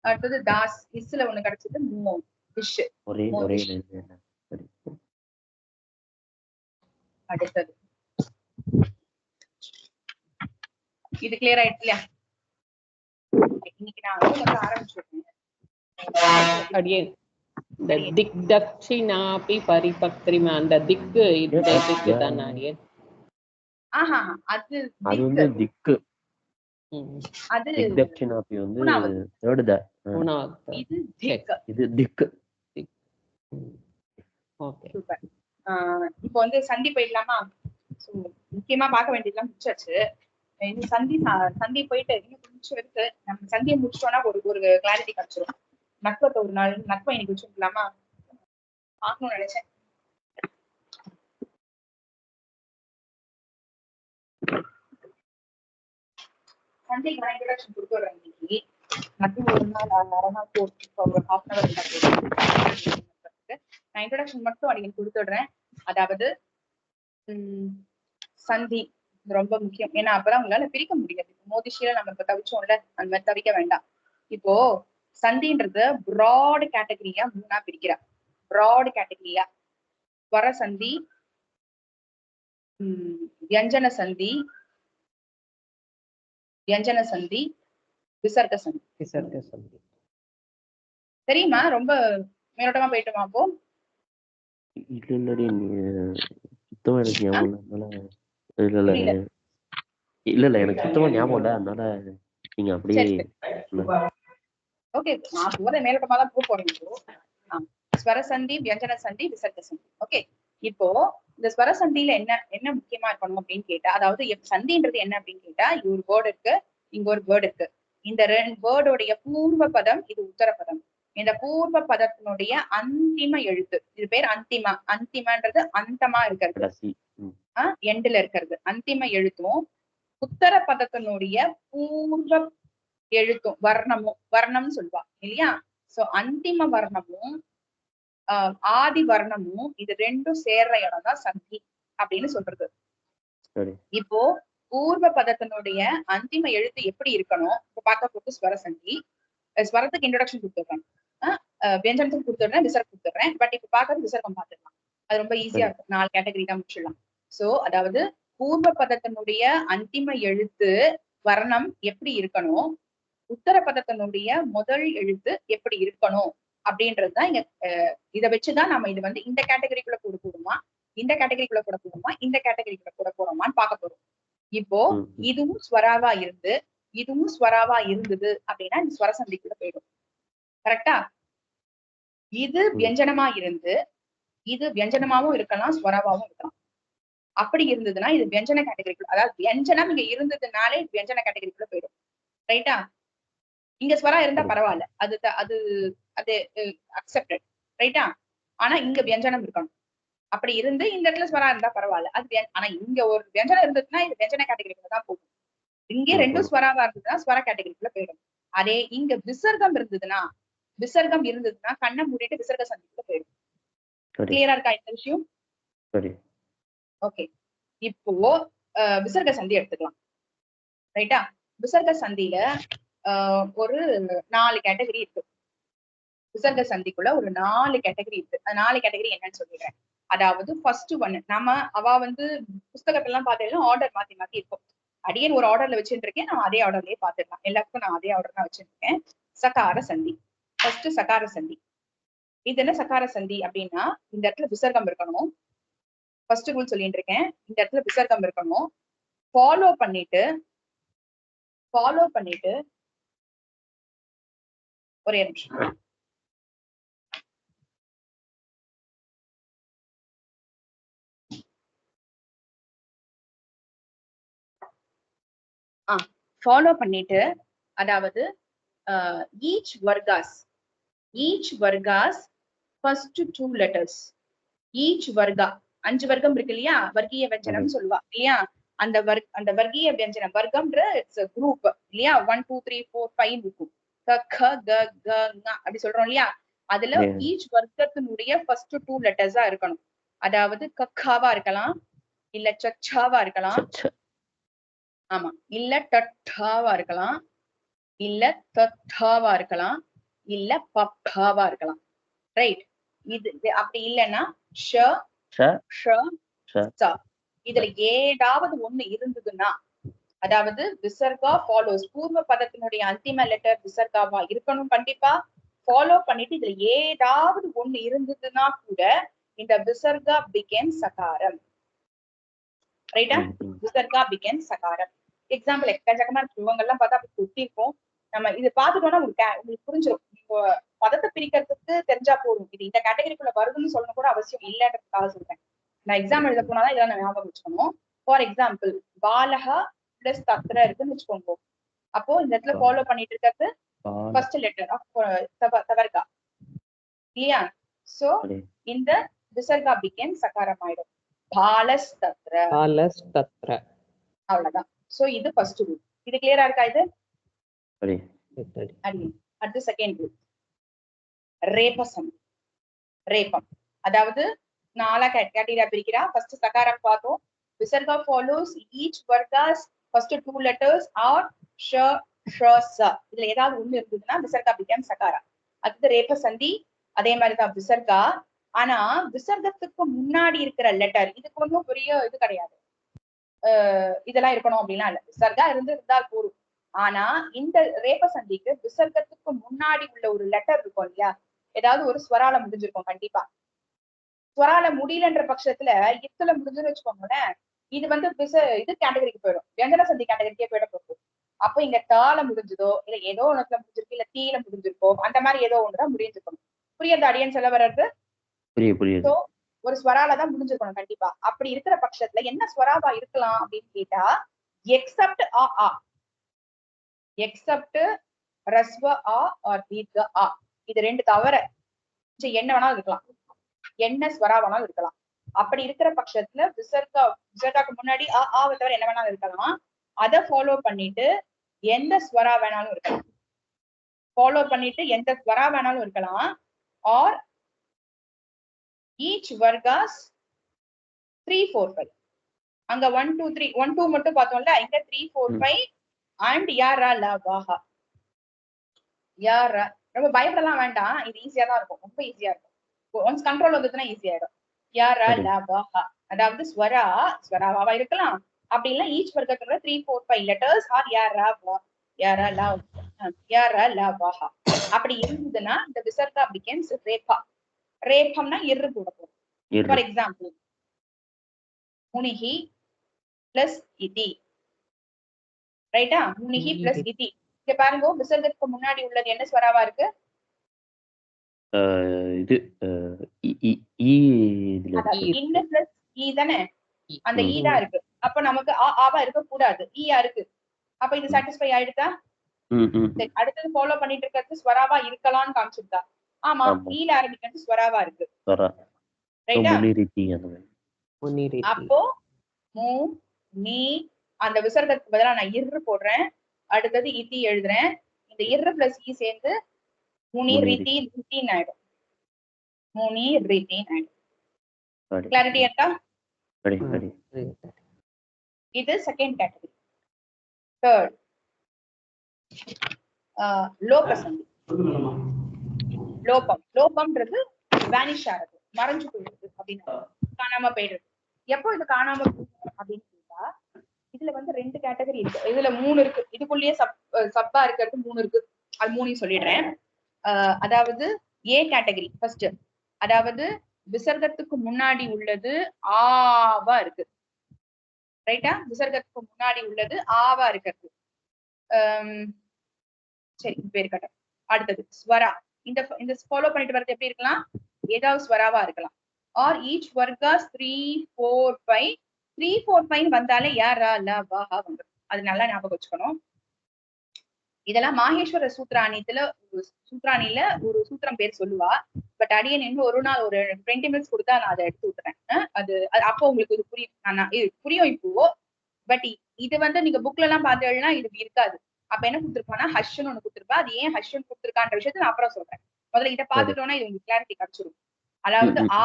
அடுத்தது தாஸ், இஸ்ல ஒண்ணு கிடைச்சது, மோ இஷ் ஒரே அடுத்தது. இது கிளியர் ஆயிடுச்சு இல்லையா? இன்னைக்கு நான் வந்து ஆரம்பிச்சிருக்கேன். இந்த திக் தக்ஷிணாபி பரிபக்திரிமா அந்த திக்கு இந்த திக்கு தான் அடியே. அது வந்து திக்கு. அது திக் தக்ஷிணாபி வந்து தேர்ட் த. இது திக்கு. Okay super. இப்போ வந்து சந்தி போயிடலாமா? முக்கியமா பார்க்க வேண்டியதுலாம் முடிச்சாச்சு. இந்த சந்தி போயிட்டு இன்னும் கொஞ்சம் இருக்கு. நம்ம சந்தியை முடிச்சோம்னா ஒரு கிளாரிட்டி கிடைச்சிடும். நட்பத்தை ஒரு நாள் நட்பை இன்னைக்கு வச்சுக்கலாமா? பார்க்கணும்னு நினைச்சேன். சந்தைக்கு நான் இன்ட்ரோடக்ஷன் கொடுத்துடுறேன். இன்னைக்கு நட்பு ஒரு நாள் ஒரு ஹாஃப் அன் அவர் நான் இன்ட்ரோடக்ஷன் மட்டும் அன்னைக்கு கொடுத்துடுறேன். அதாவது சந்தி ரொம்ப முக்கியம். ஏன்னா அப்பதான் உங்களால பிரிக்க முடியாது. மோதிஷியில நம்ம இப்ப தவிச்சோம்ல, அந்த மாதிரி தவிக்க வேண்டாம். இப்போ சந்தின்றது பிராட் கேட்டகரியா 3 பிரிக்கிறா. பிராட் கேட்டகரியா வர சந்தி, வியஞ்சன சந்தி, விசர்க சந்தி. தெரியுமா? ரொம்ப மேலோட்டமா போயிட்டுமா? அப்போ இல்ல எனக்கு சுத்தமா ஞாபகம் இல்ல. அதனால நீங்க அப்படியே ஓகே. நான் சொல்ற மேலோட்டமா தான் போறேன். ஸ்வரசந்தி, வியஞ்சன சந்தி, விசர்க சந்தி. ஓகே. இப்போ இந்த ஸ்வரசந்தியில என்ன முக்கியமா இருக்கணும் அப்படின்னு கேட்டா, அதாவது சந்தின்றது என்ன அப்படின்னு கேட்டா, இது ஒரு வேர்டு இருக்கு, இங்க ஒரு வேர்டு இருக்கு. இந்த 2 வேர்டோடைய பூர்வ பதம், இது உத்தர பதம். இந்த பூர்வ பதத்தினுடைய அந்திம எழுத்து, இது பேர் அந்திமா. அந்திமன்றது அந்தமா இருக்கிறது, எண்டுல இருக்கிறது. அந்திம எழுத்தும் உத்தர பதத்தினுடைய பூர்வ எழுத்தும் வர்ணம்னு சொல்லுவா இல்லையா? சோ அந்திம வர்ணமும் ஆதி வர்ணமும் இது ரெண்டும் சேர்ற இடம் தான் சந்தி அப்படின்னு சொல்றது. இப்போ பூர்வ பதத்தினுடைய அந்திம எழுத்து எப்படி இருக்கணும் இப்ப பார்க்க போட்டு ஸ்வரசந்தி. ஸ்வரத்துக்கு இன்ட்ரோடக்ஷன் கொடுத்துடுறேன், வியஞ்சனத்துக்கு கொடுத்துடுறேன், விசர்கம் கொடுத்துடுறேன். பட் இப்ப பாக்குறது விசர்க்கம் பார்த்துடலாம். அது ரொம்ப ஈஸியா இருக்கும். 4 கேட்டகரி தான் முடிச்சிடலாம். சோ அதாவது பூர்வ பதத்தினுடைய அந்திம எழுத்து வர்ணம் எப்படி இருக்கணும், உத்தர பதத்தினுடைய முதல் எழுத்து எப்படி இருக்கணும் அப்படின்றதுதான் இங்க. இதை வச்சுதான் நம்ம இது வந்து இந்த கேட்டகரிக்குள்ள கூட போடுமா, இந்த கேட்டகரிக்குள்ள கூட போடுமா, இந்த கேட்டகரிக்குள்ள கூட போடுமான்னு பார்க்க போறோம். இப்போ இதுவும் ஸ்வராவா இருந்து இதுவும் ஸ்வராவா இருந்தது அப்படின்னா இந்த ஸ்வரசந்திக்குள்ள போயிடும். கரெக்டா? இது வியஞ்சனமா இருந்து இது வியஞ்சனமாவும் இருக்கலாம், ஸ்வராவாவும் இருக்கலாம். அப்படி இருந்ததுன்னா இது வியஞ்சன கேட்டகரிக்குள்ள, அதாவது வியஞ்சனம் இங்க இருந்ததுனாலே வியஞ்சன கேட்டகரிக்குள்ள போயிடும். ரைட்டா? இங்க ஸ்வரா இருந்தா பரவாயில்ல, அது அக்செப்டட். ரைட்டா? ஆனா இங்க வியஞ்சனம் இருக்கணும். அப்படி இருந்து இந்த இடத்துல ஸ்வரா இருந்தா பரவாயில்ல. அது ஆனா இங்க ஒரு வியஞ்சனம் இருந்ததுன்னா இது வியஞ்சன கேட்டகரிக்குள்ள தான் போகும். இங்கே ரெண்டும் ஸ்வராவா இருந்ததுன்னா ஸ்வர கேட்டகரிக்குள்ள போயிடும். அதே இங்க விசர்க்கம் இருந்ததுன்னா கண்ணை மூடிட்டு விசர்க சந்திக்குள்ள போயிடும். கிளியரா இருக்கா இந்த விஷயம்? ஓகே, இப்போ விசர்க சந்தி எடுத்துக்கலாம். ரைட்டா? விசர்க சந்தியில ஒரு 4 கேட்டகரி இருக்கு. விசர்க சந்திக்குள்ள ஒரு 4 கேட்டகரி இருக்கு. 4 கேட்டகரி என்னன்னு சொல்லிடுறேன். அதாவது ஃபர்ஸ்ட் ஒன் அவ புஸ்தகத்தெல்லாம் பார்த்தீங்கன்னா ஆர்டர் மாத்தி மாத்தி இருக்கும். அடியன் ஒரு ஆர்டர்ல வச்சுட்டு இருக்கேன், நான் அதே ஆர்டர்லயே பாத்துக்கலாம். எல்லாருக்கும் நான் அதே ஆர்டர் தான் வச்சிருக்கேன். சகார சந்தி. ஃபர்ஸ்ட் சகார சந்தி. இது என்ன சகார சந்தி அப்படின்னா, இந்த இடத்துல விசர்க்கம் இருக்கணும். ஃபர்ஸ்ட் ரூல் சொல்லிட்டு இருக்கேன், இந்த இடத்துல விசர்க்கம் இருக்கணும். ஃபாலோ பண்ணிட்டு ஒரே நிமிஷம். ஃபாலோ பண்ணிட்டு, அதாவது ஈச் வர்காஸ் ஃபர்ஸ்ட் 2 letters. ஈச் வர்கா 5 வர்க்கம் இருக்கு இல்லையா, வர்க்கீய வியஞ்சனம் சொல்லுவா இல்லையா? அந்த வர்க்கீய வியஞ்சனம் வர்க்கம்ன்ற இட்ஸ் குரூப் இல்லையா? 1 2 3 4 5 இருக்கும். க க க க ங அப்படி சொல்றோம் இல்லையா? அதுல ஈச் வர்க்கத்தினுடைய ஃபர்ஸ்ட் 2 letters இருக்கணும். அதாவது கக்காவா இருக்கலாம், இல்ல சச்சாவா இருக்கலாம், ஆமா, இல்ல டட்டாவா இருக்கலாம், இல்ல தத்தாவா இருக்கலாம், இல்ல பப்பாவா இருக்கலாம். ரைட்? இது அப்படி இல்லைன்னா இதுல ஏதாவது ஒண்ணு இருந்ததுன்னா, அதாவது விசர்கா ஃபாலோஸ், பூர்வ பதத்தினுடைய அந்திம லெட்டர் விசர்காவா இருக்கணும் கண்டிப்பா. ஃபாலோ பண்ணிட்டு இதுல ஏதாவது ஒண்ணு இருந்ததுன்னா கூட இந்த விசர்கா பிகேம் சகாரம். ரைட்டா? விசர்கா பிகேம் சகாரம். எக்ஸாம்பிள் எக்கச்சக்கமா இருக்கு. இவங்க எல்லாம் பார்த்தா அப்படி கொட்டிருக்கோம். நம்ம இது பாத்துட்டோம்னா உங்களுக்கு புரிஞ்சிடும். இப்போ பதத்தை பிரிக்கிறதுக்கு தெரிஞ்சா போதும். இது இந்த கேட்டகரிக்குள்ள வருதுன்னு சொல்லணும் கூட அவசியம் இல்லைன்றதுக்காக சொல்றேன். நான் எக்ஸாம் எழுத போனாதான் இதெல்லாம் நான் ஞாபகம் வச்சுக்கணும். ஃபார் எக்ஸாம்பிள் பாலகா பிளஸ் தத்ர இருக்குன்னு வச்சுக்கோங்க. அப்போ இந்த இடத்துல ஃபாலோ பண்ணிட்டு இருக்கிறது ஃபர்ஸ்ட் லெட்டர் ஆஃப் தவர்கா இல்லையா? சோ இந்த விசர்கா பிகேம் சகாரம் ஆயிடும். பாலஸ் தத்ர. அவ்வளவுதான். சோ இது ஃபர்ஸ்ட் ரூல். இது கிளியரா இருக்கா? இது அடுத்து செகண்ட் ரூல், ரேபசம். ரேபம் அதாவது 4 கேட்டகரியா பிரிக்கிறா. ஃபர்ஸ்ட் சகாரம் பார்த்தோம். விசர்கா ஃபாலோஸ் ஈச் வர்காஸ் ஃபர்ஸ்ட் 2 letters ஆர் ஷ ஷ ச. இதுல ஏதாவது ஒண்ணு இருந்ததுன்னா விசர்கா பிகம் சகாரா. அடுத்து ரேபசந்தி அதே மாதிரிதான் விசர்கா. ஆனா விசர்க்கத்துக்கு முன்னாடி இருக்கிற லெட்டர் இதுக்கு ஒன்றும் பெரிய இது கிடையாது, இதெல்லாம் இருக்கணும் அப்படின்னா இல்ல. விசர்கா இருந்தால் போதும். ஆனா இந்த ரேபசந்திக்கு விசர்க்கத்துக்கு முன்னாடி உள்ள ஒரு லெட்டர் இருக்கும் இல்லையா, ஏதாவது ஒரு ஸ்வரால முடிஞ்சிருக்கும் கண்டிப்பா. ஸ்வரால முடியலன்ற பட்சத்துல இத்துல முடிஞ்சுன்னு வச்சுக்கோங்களேன், இது இது கேட்டகரிக்கு போயிடும், வியஞ்சன சந்தி கேட்டகரிக்கே போயிட போகும். அப்போ இங்க தால முடிஞ்சதோ இல்ல ஏதோ ஒண்ணுல முடிஞ்சிருக்கு, இல்ல தீல முடிஞ்சிருக்கோம், அந்த மாதிரி ஏதோ ஒண்ணுதான் முடிஞ்சிருக்கணும். புரியுது அடியன் சொல்ல வர்றது? புரியுது. ஒரு ஸ்வரால தான் முடிஞ்சிருக்கணும் கண்டிப்பா. அப்படி இருக்கிற பட்சத்துல என்ன ஸ்வராவா இருக்கலாம் அப்படின்னு கேட்டா, எக்ஸப்ட் ஆ, எக்ஸப்ட் ரஸ்வ ஆ ஆர் தீர்க்க ஆ, இது ரெண்டு தவிர என்ன வேணாலும் இருக்கலாம், என்ன ஸ்வரா வேணாலும் இருக்கலாம். அப்படி இருக்கிற பட்சத்துல விசர்காக்கு முன்னாடி ஆவை தவிர என்ன வேணாலும் இருக்கலாம். அதை ஃபாலோ பண்ணிட்டு எந்த ஸ்வரா வேணாலும் இருக்கலாம். ஆர் ஈச் வர்காஸ் 3 4 5. அங்க 1 2 3 1 2 மட்டும் பார்த்தோம்ல, இங்க 3 4 5 அண்ட் யாரா லா வாஹா. யாரா ரொம்ப பயப்படலாம் வேண்டாம், இது ஈஸியா தான் இருக்கும், ரொம்ப ஈஸியா இருக்கும். ஒன்ஸ் கண்ட்ரோல் வந்ததுன்னா ஈஸி ஆயிடும். யாரா லா வாஹா அதாவது ஸ்வராவா இருக்கலாம். அப்படி இல்ல ஈச் வர்க்கத்துல 3 4 5 letters ஆர் யாரா லா வாஹா. அப்படி இருந்ததுன்னா இந்த விசர்கா பிகேம்ஸ் ரேபா. ரேபம்னா இரு கூட போகும். ஃபார் எக்ஸாம்பிள் முனிஹி பிளஸ் இதி. ரைட்டா? முனிஹி பிளஸ் இதி. இங்க பாருங்க, விசர்கத்துக்கு முன்னாடி உள்ளது என்ன ஸ்வராவா இருக்கு? இது இன்ன பிளஸ் ஈ தானே, அந்த ஈ தான் இருக்கு. அப்ப நமக்கு ஆவா இருக்க கூடாது, ஈயா இருக்கு. அப்ப இது சாட்டிஸ்ஃபை ஆயிடுதா? அடுத்தது ஃபாலோ பண்ணிட்டு இருக்கிறது ஸ்வராவா இருக்கலாம்னு காமிச்சிருக்கா. ஆமா ஆமா. ஈல ஆரம்பிக்கிறது ஸ்வராவா இருக்கு. ஸ்வரா. ரைட்டா? முனிரித்தி அந்த மாதிரி. முனிரித்தி. அப்போ மூ நீ அந்த விசர்கத்துக்கு பதிலா நான் இரு போடுறேன். அடுத்தது இத்தி எழுதுறேன். இந்த இரு பிளஸ் இ சேர்ந்து முனி ரித்தி ரித்தின்னு ஆயிடும். முனி ரித்தின்னு ஆயிடும். சரி. கிளாரிட்டி இருக்கா? சரி சரி. இது செகண்ட் கேட்டகரி. தேர்ட் லோகசந்தி. லோபம். லோபம்ன்றது வேனிஷ் ஆறது, மறைஞ்சு போயிடுது அப்படின்னு, காணாம போயிடுது. எப்போ இது காணாம போயிடும் அப்படின்னு கேட்டா, இதுல வந்து 2 கேட்டகரி இருக்கு. இதுல 3 இருக்கு. இதுக்குள்ளேயே சப்பா இருக்கிறது 3 இருக்கு. அது 3 சொல்லிடுறேன். அதாவது ஏ கேட்டகரி ஃபர்ஸ்ட், அதாவது விசர்க்கத்துக்கு முன்னாடி உள்ளது ஆவா இருக்கு. ரைட்டா? விசர்க்கத்துக்கு முன்னாடி உள்ளது ஆவா இருக்கிறது. சரி பேர் கட்டம். அடுத்தது ஸ்வரா. இந்த ஃபாலோ பண்ணிட்டு வரது எப்படி இருக்கலாம்? ஏதாவது ஸ்வராவா இருக்கலாம். ஆர் ஈச் வர்காஸ் 3, 4, 5. 3, 4, 5 வந்தாலே யாரா ல வா ஹா வந்துடும். அது நல்லா ஞாபகம் வச்சுக்கணும். இதெல்லாம் மாஹேஸ்வர சூத்ராணியில ஒரு சூத்திரம் பேர் சொல்லுவா. பட் அடியன் இன்னும் ஒரு நாள் ஒரு 20 மினிட்ஸ் கொடுத்தா நான் அதை எடுத்து விட்டுறேன். அது அப்போ உங்களுக்கு இது புரியும். இது புரியும் இப்போ. பட் இது வந்து நீங்க புக்ல எல்லாம் பார்த்தீங்கன்னா இது இருக்காது. அப்ப என்ன கொடுத்துருப்பான்னா ஹஷ்ன்னு ஒண்ணு கொடுத்துருப்பா. அது ஏன் ஹஷ்ன்னு கொடுத்துருக்கான்ற விஷயத்த நான் அப்புறம் சொல்றேன். முதல்ல இதை பார்த்துட்டோம்னா இது உங்களுக்கு கிளாரிட்டி கிடைச்சிடும். அதாவது ஆ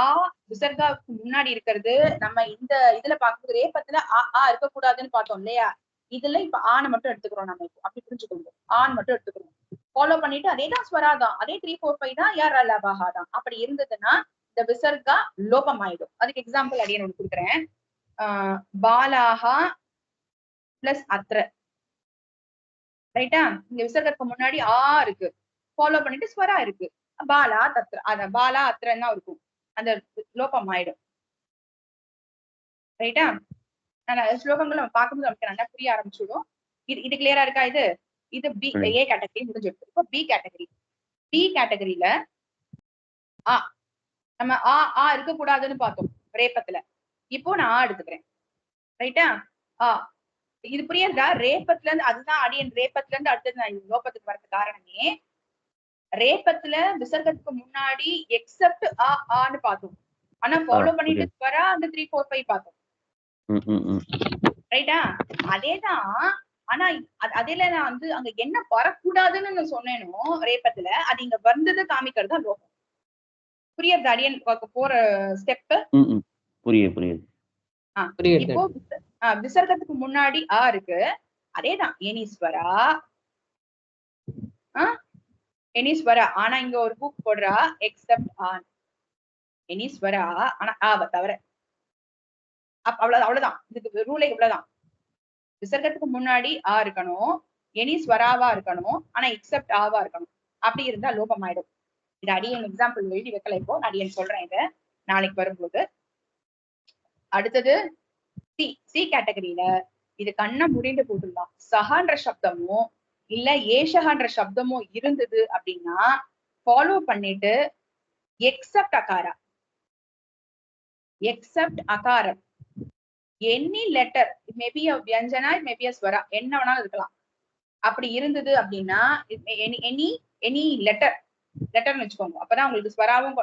விசர்காவுக்கு முன்னாடி இருக்கிறது நம்ம இந்த இதுல பார்க்கும்போது ரேபத்துல ஆ இருக்கக்கூடாதுன்னு பார்த்தோம் இல்லையா? இதுல இப்ப ஆனை மட்டும் எடுத்துக்கிறோம். நம்ம இப்போ அப்படி புரிஞ்சுக்கோங்க. ஆண் மட்டும் எடுத்துக்கிறோம். ஃபாலோ பண்ணிட்டு அதேதான் ஸ்வராதான், அதே 3, 4, 5 தான் யார் லபாஹா தான். அப்படி இருந்ததுன்னா இந்த விசர்கா லோபம் ஆயிடும். அதுக்கு எக்ஸாம்பிள் அடியே ஒண்ணு கொடுக்குறேன். பாலாஹா பிளஸ் அத்ர. ரைட்டா? இங்க விசர்கத்துக்கு முன்னாடி ஆ இருக்கு, ஃபாலோ பண்ணிட்டு ஸ்வரா இருக்கு. பாலா தத்ர, அத பாலா அத்ரன்னா இருக்கும். அந்த லோபம் ஆயிடும். ரைட்டா? ஸ்லோகங்கள் நம்ம பார்க்கும்போது நமக்கு நல்லா புரிய ஆரம்பிச்சிடும். இது கிளியரா இருக்கா? இது பி ஏ கேட்டகரி முடிஞ்சிருக்கு. இப்போ பி கேட்டகரி. பி கேட்டகரியில நம்ம ஆ இருக்கக்கூடாதுன்னு பார்த்தோம் ரேப்பத்துல. இப்போ நான் ஆ எடுத்துக்கிறேன். ரைட்டா? இது புரியுதா? ரேப்பத்துல இருந்து அதுதான் அடியன் ரேப்பத்துல இருந்து அடுத்தது நான் லோபத்துக்கு வரது காரணமே, ரேப்பத்துல விசர்க்கத்துக்கு முன்னாடி எக்ஸப்ட் ஆன்னு பார்த்தோம். ஆனா ஃபாலோ பண்ணிட்டு வர அந்த 3, 4, 5 பார்த்தோம். ரைட்டா? அதேதான். ஆனா அதேல நான் வந்து அங்க என்ன வரக்கூடாதுன்னு நான் சொன்னேனோ ரேப்பத்துல, அது இங்க வந்தது காமிக்கிறது தான் லோகம். புரியுது அடியன் போற ஸ்டெப்? புரியுது. இப்போ விசர்க்கத்துக்கு முன்னாடி ஆ இருக்கு. அதேதான் எனீஸ்வரா. எனீஸ்வரா. ஆனா இங்க ஒரு புக் போடுறா எக்ஸப்ட் ஆன். எனீஸ்வரா ஆனா ஆவ தவிர. அவ்வளவுதான். இதுக்கு ரூலே இவ்வளவுதான். விசர்க்கத்துக்கு முன்னாடி ஆ இருக்கணும், எனீஸ்வராவா இருக்கணும், ஆனா எக்ஸப்ட் ஆவா இருக்கணும். அப்படி இருந்தா லோபம் ஆயிடும். இது அடியன் எக்ஸாம்பிள் எழுதி வைக்கல. இப்போ அடியன் சொல்றேன் இத நாளைக்கு வரும்போது. அடுத்தது சி கேட்டகரியில இது கண்ணை முடிந்து போட்டுடலாம். சஹான்ற சப்தமோ இல்ல ஏஷகான்ற சப்தமோ இருந்தது அப்படின்னா ஃபாலோ பண்ணிட்டு எக்ஸப்ட் அகாரா, எக்ஸப்ட் அகாரம், எனி லெட்டர், மேபி அ வியஞ்சனா, மேபி அ ஸ்வரா, என்ன வேணாலும் இருக்கலாம். அப்படி இருந்தது அப்படின்னா எனி லெட்டர்னு வச்சுக்கோங்க. அப்பதான் உங்களுக்கு ஸ்வராவும்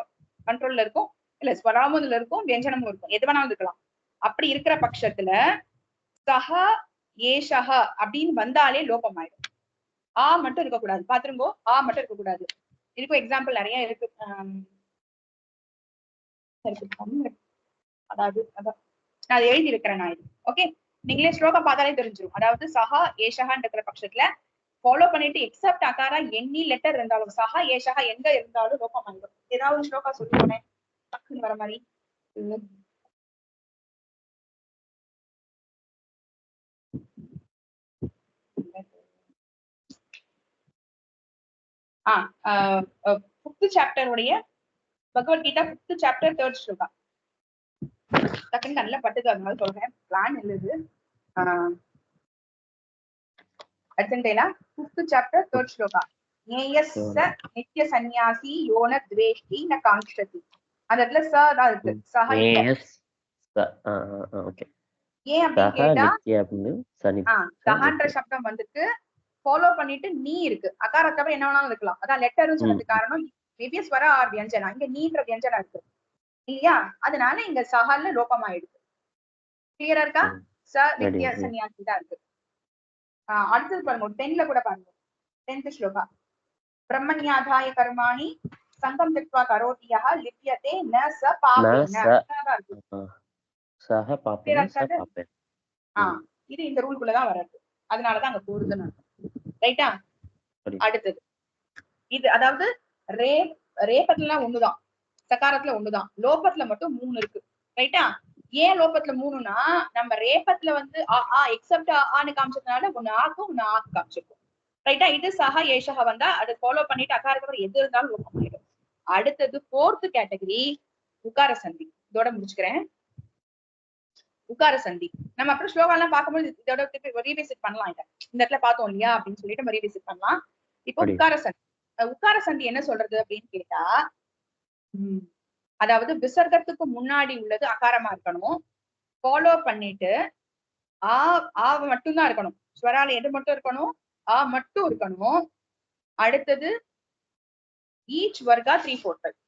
கண்ட்ரோல்ல இருக்கும், இல்ல ஸ்வராவும் இதுல இருக்கும், வியஞ்சனமும் இருக்கும், எது வேணாலும் இருக்கலாம். அப்படி இருக்கிற பட்சத்துல சஹா ஏஷஹா அப்படின்னு வந்தாலே லோபம் ஆயிடும். ஆ மட்டும் இருக்கக்கூடாது. பாத்துருங்கோ, ஆ மட்டும் இருக்கக்கூடாது. இதுக்கும் எக்ஸாம்பிள் நிறைய இருக்கு. அதாவது அதான் நான் அதை எழுதி வைக்கிறேன் நான். இது ஓகே, நீங்களே ஸ்லோகம் பார்த்தாலே தெரிஞ்சிடும். அதாவது சஹா ஏஷஹான்னு இருக்கிற பட்சத்துல ஃபாலோ பண்ணிட்டு எக்ஸப்ட் அகாரா எனி லெட்டர் இருந்தாலும் சஹா ஏஷஹா எங்க இருந்தாலும் லோபம் ஆயிடும். ஏதாவது ஸ்லோகா சொல்லுவானே டக்குன்னு வர மாதிரி. ஃபிஃப்த் சாப்டர் உடைய Bhagavad Gita 5th chapter 3rd shloka. டக்குன்னு நல்லா பட்டுது, அதனால சொல்றேன். பிளான் இல்லது. அர்ஜென்டேனா 5th சாப்டர் 3rd ஸ்லோகா. ஏயஸ்ஸ நித்ய சந்நியாசி யோன த்வேஷ்டி ந காங்க்ஷதி. அந்த இடத்துல ச தான் இருக்கு, சஹ இல்ல. ஓகே. ஏன் அப்படின்னு கேட்டா சஹான்ற சப்தம் வந்துட்டு ஃபாலோ பண்ணிட்டு நீ இருக்கு. அகாரத்தவரை என்ன வேணாலும் இருக்கலாம். அதான் லெட்டர்னு சொன்னதுக்கு காரணம் மேபி ஸ்வரா ஆர் வியஞ்சனா, இங்க நீன்ற வியஞ்சனா இருக்கு இல்லையா, அதனால இங்க சஹல்ல லோபம் ஆயிடுது. கிளியரா இருக்கா? ச வித்யா சன்னியாசி தான் இருக்கு. அடுத்தது பாருங்க 10ல கூட பாருங்க 10th ஸ்லோகா. பிரம்மண்யாதாய கர்மாணி சங்கம் திக்வா கரோதி யஹ லிப்யதே ந ச பாபேன. சஹ பாபேன ச பாபேன. இது இந்த ரூல்குள்ள தான் வராது, அதனாலதான் அங்க போடுதுன்னு ரைட்டா. அடுத்தது இது அதாவது ரேபத்துல ஒண்ணுதான், சகாரத்துல ஒண்ணுதான், லோபத்துல மட்டும் 3 இருக்கு ரைட்டா. ஏன் லோபத்துல 3னா நம்ம ரேபத்துல வந்து எக்ஸப்ட் ஆன்னு காமிச்சதுனால ஒண்ணு ஆக்கும் ஒண்ணு ஆக்கு காமிச்சிருக்கும் ரைட்டா. இது சஹ ஏஷக வந்தா அது ஃபாலோ பண்ணிட்டு அகாரத்துல எது இருந்தாலும் லோபம் ஆயிடும். அடுத்தது 4th கேட்டகரி உகார சந்தி. இதோட முடிச்சுக்கிறேன். உகார சந்தி நம்ம அப்புறம் ஸ்லோகா எல்லாம் பார்க்கும்போது இதோட ரீவிசிட் பண்ணலாம். இந்த இடத்துல பார்த்தோம் இல்லையா அப்படின்னு சொல்லிட்டு நம்ம ரீவிசிட் பண்ணலாம். இப்போ உகார சந்தி. உகார சந்தி என்ன சொல்றது அப்படின்னு கேட்டா, அதாவது விசர்க்கத்துக்கு முன்னாடி உள்ளது அகாரமா இருக்கணும், ஃபாலோ பண்ணிட்டு ஆ மட்டும்தான் இருக்கணும், ஸ்வரால எது மட்டும் இருக்கணும், ஆ மட்டும் இருக்கணும். அடுத்தது ஈச் வர்கா 3, 4, 5.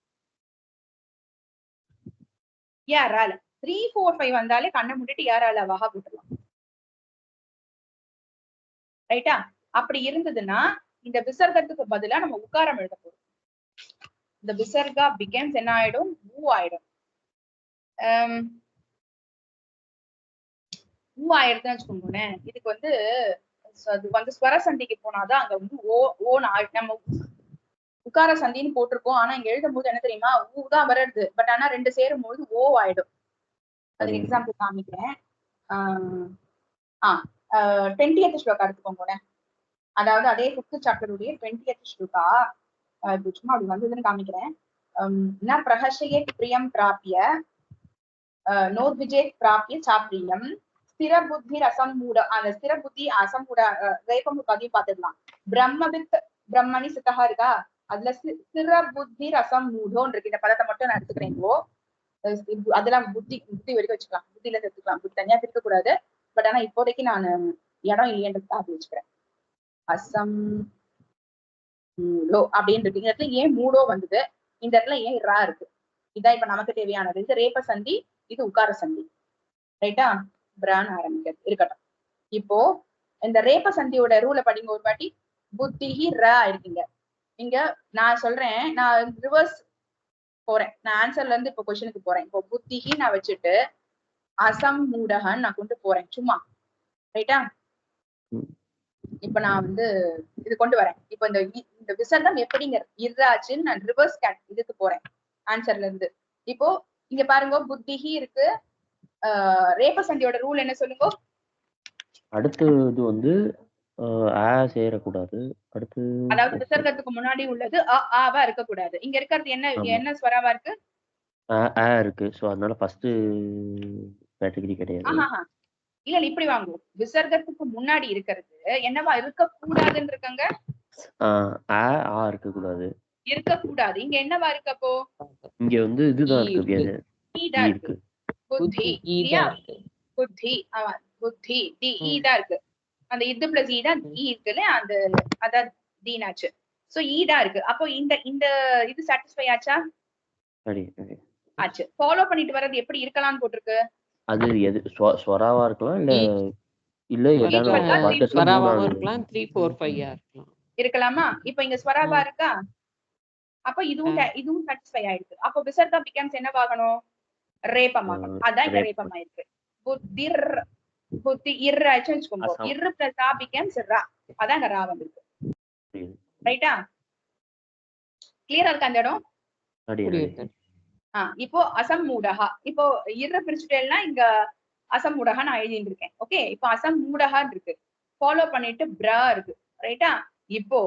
யாரால 3, 4, 5 வந்தாலே கண்ணை மூடிட்டு யாரால வகா போட்டுடலாம் ரைட்டா. அப்படி இருந்ததுன்னா இந்த விசர்க்கத்துக்கு பதிலா நம்ம உக்காரம் எழுத போறோம். இந்த விசர்கா பிகம்ஸ் என்ன ஆயிடும், ஊ ஆயிடும். ஊ ஆயிடுதுன்னு வச்சுக்கோங்களேன். இதுக்கு வந்து ஸ்வர சந்திக்கு போனாதான் அங்க வந்து நம்ம உக்கார சந்தின்னு போட்டிருக்கோம். ஆனா இங்க எழுதும் போது என்ன தெரியுமா, ஊ தான் வருது, பட் ஆனா 2 சேரும் போது ஓ ஆயிடும். அதுக்கு எக்ஸாம்பிள் காமிக்கிறேன். 20th ஸ்லோகா எடுத்துக்கோங்க. அதாவது அதே 5th சாப்டருடைய 20th ஸ்லோகா. சும்மா அப்படி வந்ததுன்னு காமிக்கிறேன். ந பிரஹஷயே பிரியம் பிராபிய நோத்விஜேத் பிராபிய சாப்ரியம் ஸ்திர புத்தி அசம்மூட. அந்த ஸ்திர புத்தி அசம்மூட ரேபம் பதிவு பார்த்துடலாம். பிரம்மவித் பிரம்மணி சித்தகா இருக்கா, அதுல ஸ்திர புத்தி அசம்மூடோன்னு இருக்கு. இந்த பதத்தை மட்டும் நான் எடுத்துக்கிறேன். இப்போ அதெல்லாம் புத்தி வரைக்கும் வச்சுக்கலாம், புத்தியில எடுத்துக்கலாம், புத்தி தனியா பிரிக்க கூடாது. பட் ஆனா இப்போதைக்கு நான் இடம் இல்லையன்றதுக்கு அப்படி வச்சுக்கிறேன். அசம் மூடோ அப்படின்னு இருக்கு. இந்த இடத்துல ஏன் மூடோ வந்தது, இந்த இடத்துல ஏன் ரா இருக்கு, இதான் இப்ப நமக்கு தேவையானது. இது ரேப சந்தி, இது உக்கார சந்தி ரைட்டா. பிரான் ஆரம்பிக்கிறது இருக்கட்டும். இப்போ இந்த ரேப சந்தியோட ரூலை படிங்க ஒரு வாட்டி. புத்திஹி ரா இருக்கீங்க. இங்க நான் சொல்றேன், நான் ரிவர்ஸ் போறேன், நான் ஆன்சர்ல இருந்து இப்போ கொஸ்டினுக்கு போறேன். இப்போ புத்திஹி நான் வச்சுட்டு அசம் மூடகன் நான் கொண்டு போறேன் சும்மா ரைட்டா. இப்ப நான் வந்து இது கொண்டு வரேன். இப்ப இந்த விசர்க்கம் எப்படிங்க இர்ராச்சுன்னு நான் ரிவர்ஸ் இதுக்கு போறேன் ஆன்சர்ல இருந்து. இப்போ இங்க பாருங்க புத்திஹி இருக்கு. ரேப சந்தியோட ரூல் என்ன சொல்லுங்க. அடுத்து இது வந்து சேரக்கூடாது. அடுத்து அதாவது விசர்க்கத்துக்கு முன்னாடி உள்ளது ஆவா இருக்க கூடாது. இங்க இருக்கிறது என்ன ஸ்வராவா இருக்கு, இருக்கு. சோ அதனால ஃபர்ஸ்ட் கேட்டகரி கிடையாது. இல்ல இப்படி வாங்குவோம். விசர்க்கத்துக்கு முன்னாடி இருக்கிறது என்னவா இருக்க கூடாதுன்னு இருக்காங்க. இருக்க கூடாது, இருக்க கூடாது. இங்க என்னவா இருக்கு, அப்போ இங்க வந்து இதுதான் இருக்கு. புத்தி இல்லையா, புத்தி புத்தி தி ஈ தான் இருக்கு. அந்த இது பிளஸ் ஈ தான் ஈ இருக்குல்ல, அந்த அதான் தீனாச்சு. சோ ஈ தான் இருக்கு. அப்போ இந்த இது சாட்டிஸ்ஃபை ஆச்சா, ஆச்சு. ஃபாலோ பண்ணிட்டு வர்றது எப்படி இருக்கலாம்னு போட்டிருக்கு. அது எது ஸ்வராவா இருக்கலாம், இல்ல ஸ்வராவாவும் இருக்கலாம், 3, 4, 5 இருக்கலாம், இருக்கலாமா. இப்போ இங்க ஸ்வராவா இருக்கா, அப்ப இதுவும் சாட்டிஸ்ஃபை ஆயிடுது. அப்போ விசர்கா பிகம்ஸ் என்னவாகணும், ரேபமாகணும். அதான் இங்க ரேபம் ஆயிருக்கு. புத்திர் புத்தி இர்ராச்சு வச்சுக்கோங்க. இர் பிளஸ் ஆ பிகம்ஸ் ரா, அதான் இங்க ரா வந்திருக்கு ரைட்டா. கிளியரா இருக்கா அந்த இடம். இப்போ அசம்மூடகா, இப்போ இர்ர பிரிச்சுட்டேன்னா இங்க அசம்மூடகா நான் எழுதிட்டு இருக்கேன். ஓகே, இப்போ அசம்மூடகான்னு இருக்கு, ஃபாலோ பண்ணிட்டு பிரா இருக்கு ரைட்டா. இப்போ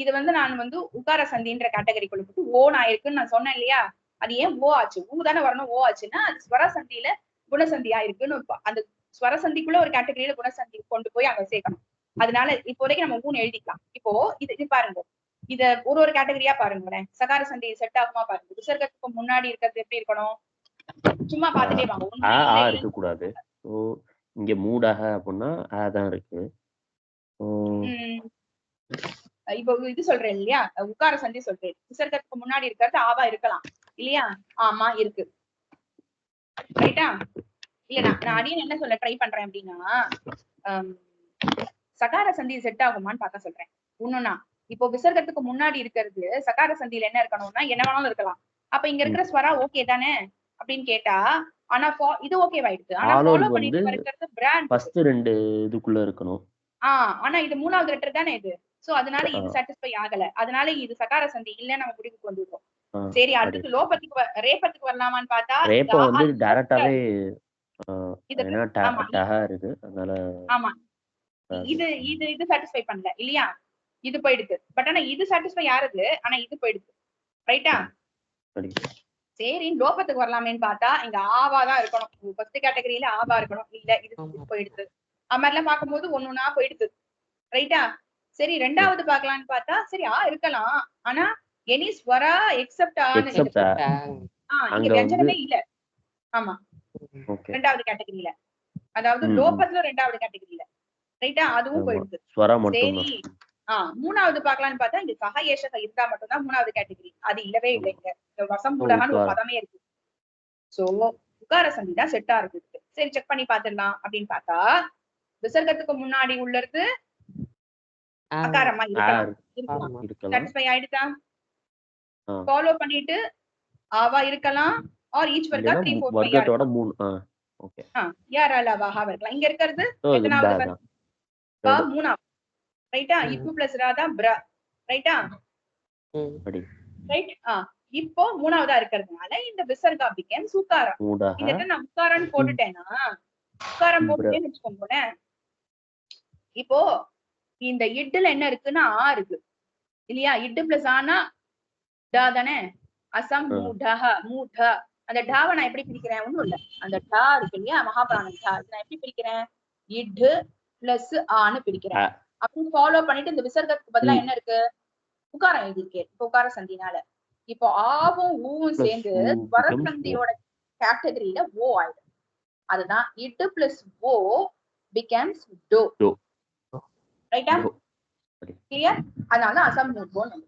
இது வந்து நான் வந்து உகார சந்தின்ற கேட்டகரிக்குள்ள போட்டு ஓன் ஆயிருக்குன்னு நான் சொன்னேன் இல்லையா. அது ஏன் ஓ ஆச்சு, ஊ தானே வரணும், ஓ ஆச்சுன்னா அது ஸ்வர சந்தியில குணசந்தி ஆயிருக்குன்னு அந்த ஸ்வர சந்திக்குள்ள ஒரு கேட்டகரியில குணசந்தி கொண்டு போய் அங்க சேர்க்கணும். அதனால இப்போதைக்கு நம்ம ஊன்னு எழுதிக்கலாம். இப்போ இது பாருங்க, இத ஒரு கேட்டகரியா பாருங்களேன். சகார சந்தி செட் ஆகுமா பாருங்க. விசர்க்கத்துக்கு முன்னாடி இருக்கிறது எப்படி இருக்கணும், சும்மா பாத்துட்டே வாங்க. இருக்க கூடாது. இங்க மூடாக அப்படின்னா தான் இருக்கு. இப்போ இது சொல்றேன் இல்லையா, உக்கார சந்தி சொல்றேன். விசர்க்கத்துக்கு முன்னாடி இருக்கிறது ஆவா இருக்கலாம் இல்லையா? ஆமா இருக்கு. ரைட்டா? இல்ல நான் அடியன் என்ன சொல்ல ட்ரை பண்றேன் அப்படின்னா, சகார சந்தி செட் ஆகுமான்னு பார்க்க சொல்றேன். ஒண்ணுன்னா இப்போ விசர்க்கத்துக்கு முன்னாடி இருக்கிறது சகார சந்தியில என்ன இருக்கணும்னா என்ன வேணாலும் இருக்கலாம். அப்ப இங்க இருக்கிற ஸ்வரா ஓகே தானே அப்படின்னு கேட்டா, ஆனா இது ஓகேவாயிடுது. ஆனா ஃபாலோ பண்ணிட்டு இருக்கிறது பிராண்ட் ஃபர்ஸ்ட் 2 இதுக்குள்ள இருக்கணும். ஆனா இது 3வது லெட்டர் தானே இது. சோ அதனால இது சாட்டிஸ்ஃபை ஆகல. அதனால இது சகார சந்தி இல்ல நம்ம முடிவுக்கு வந்துட்டோம். சரி, அடுத்து லோபத்துக்கு ரேபத்துக்கு வரலாமான்னு பார்த்தா ரேப வந்து டைரக்டாவே ஏன்னா டஹா இருக்கு. அதனால ஆமா இது இது இது சாட்டிஸ்ஃபை பண்ணல இல்லையா? இது போயிடுது. பட் ஆனா இது சாட்டிஸ்ஃபை ஆறுது. ஆனா இது போயிடுது. ரைட்டா? சரி, லோபத்துக்கு வரலாமேன்னு பார்த்தா இங்க ஆவா தான் இருக்கணும். ஃபர்ஸ்ட் கேட்டகரியில ஆவா இருக்கணும். இல்ல இது போயிடுது. அது மாதிரிலாம் பார்க்கும்போது ஒண்ணுனா போயிடுது. ரைட்டா? சரி, ரெண்டாவது பார்க்கலான்னு பார்த்தா சரி இருக்கலாம். ஆனா எனி ஸ்வரா எக்ஸெப்ட் இங்க வியஞ்சனமே இல்ல. ஆமா, ரெண்டாவது கேட்டகரியில, அதாவது லோபத்துல ரெண்டாவது கேட்டகரியில. ரைட்டா? அதுவும் போயிடுது. சரி, மூணாவது பார்க்கலான்னு பார்த்தா இங்க சக ஏஷக இருந்தா மட்டும்தான் மூணாவது கேட்டகரி. அது இல்லவே இல்லை. இங்க வசம்புடகான்னு ஒரு பதமே இருக்கு. சோ உகார சந்தி தான் செட்டா இருக்கு. சரி, செக் பண்ணி பாத்துடலாம் அப்படின்னு பார்த்தா விசர்க்கத்துக்கு முன்னாடி உள்ளது அகாரமா இருக்கலாம். சாட்டிஸ்ஃபை ஆயிடுதா? ஃபாலோ பண்ணிட்டு ஆவா இருக்கலாம். ஆர் ஈச் வர்க்கா 3 4 5 வர்க்கத்தோட 3. ஓகே. யாரால ஆவாஹா இருக்கலாம். இங்க இருக்கிறது எத்தனாவது? பா 3வது. ரைட்டா? இப்பு பிளஸ் ராதா பிரா. ரைட்டா? ரைட். இப்போ 3வதா இருக்கிறதுனால இந்த விசர்கா பிகேம் சுகாரா. இந்த நான் உக்காரன்னு போட்டுட்டேன்னா உக்காரம் போட்டுட்டேன்னு வச்சுக்கோங்க. இப்போ இந்த இட்டுல என்ன இருக்குன்னா இருக்கு இல்லையா? இட்டு பிளஸ் ஆனா டா தானே. அசம் மூடஹ மூட. அந்த டாவை நான் எப்படி பிரிக்கிறேன்? ஒண்ணும் இல்ல, அந்த டா இருக்கு இல்லையா, மகாபிராணம் டா, நான் எப்படி பிரிக்கிறேன்? இட்டு பிளஸ் ஆன்னு பிரிக்கிறேன். அப்படி ஃபாலோ பண்ணிட்டு இந்த விசர்க்கத்துக்கு பதிலா என்ன இருக்கு? உக்காரம் எழுதியிருக்கேன். இப்போ உக்கார சந்தினால இப்போ ஆவும் ஊவும் சேர்ந்து வரசந்தியோட கேட்டகரியில ஓ ஆயிடும். அதுதான் இட்டு பிளஸ் ஓ பிகம்ஸ் டோ. ரைட்டா? கிளியர்? அதனால அசம் மூட்போன்னு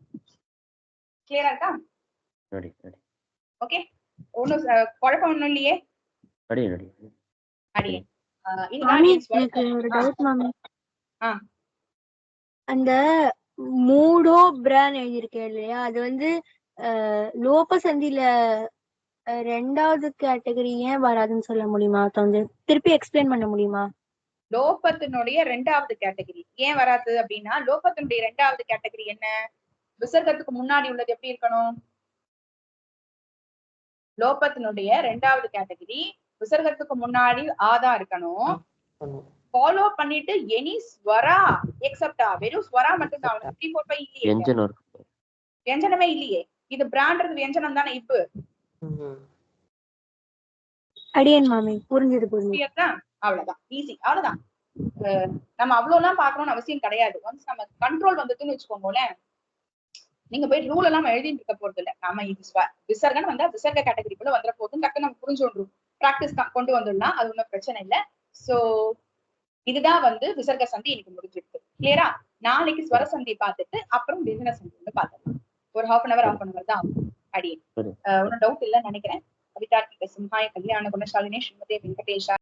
கிளியரா இருக்கா? ஓகே, ஒண்ணும் குழப்பம் ஒண்ணும் இல்லையே? அந்த மூடோ பிரான் எழுதியிருக்கேன் இல்லையா, அது வந்து லோப சந்தியில ரெண்டாவது கேட்டகரி ஏன் வராதுன்னு சொல்ல முடியுமா? கொஞ்சம் திருப்பி எக்ஸ்பிளைன் பண்ண முடியுமா? லோபத்தினுடைய ரெண்டாவது கேட்டகரி ஏன் வராது அப்படின்னா, லோபத்தினுடைய ரெண்டாவது கேட்டகரி என்ன? விசர்க்கத்துக்கு முன்னாடி உள்ளது எப்படி இருக்கணும்? லோபத்தினுடைய ரெண்டாவது கேட்டகரி விசர்க்கத்துக்கு முன்னாடி ஆதா இருக்கணும். ஃபாலோ பண்ணிட்டு எனி ஸ்வரா எக்ஸெப்ட் வெறும் ஸ்வரா மட்டும் தான். 3 4 5 இல்லையே, வியஞ்சனமே இல்லையே. இது பிராண்டது வியஞ்சனம் தானே. இப்போ அடியன் மாமி புரிஞ்சது. அவ்வளவுதான், ஈஸி. அவ்வளவுதான். நம்ம அவ்வளவுலாம் பாக்கணும்னு அவசியம் கிடையாது. ஒன்ஸ் நம்ம கண்ட்ரோல் வந்துட்டுன்னு வச்சுக்கோங்களேன், நீங்க போய் ரூல் எல்லாம் எழுதிட்டு இருக்க போறது இல்ல. நம்ம இது விசர்கன் வந்தா விசர்க கேட்டகரிக்குள்ள வந்துட போதும். டக்கு நம்ம புரிஞ்சுடுறோம். பிராக்டிஸ் கொண்டு வந்துடலாம். அது ஒன்றும் பிரச்சனை இல்லை. சோ இதுதான் வந்து விசர்க சந்தி இன்னைக்கு முடிஞ்சிருக்கு. கிளியரா? நாளைக்கு ஸ்வர சந்தி பார்த்துட்டு அப்புறம் விசன சந்தி வந்து பார்த்துக்கலாம். ஒரு ஹாஃப் அன் அவர் தான் அடியே. ஒன்னும் டவுட் இல்லைன்னு நினைக்கிறேன். கவிதார்த்திக சிம்ஹாய கல்யாண குணசாலினே ஸ்ரீமதே வெங்கடேஷா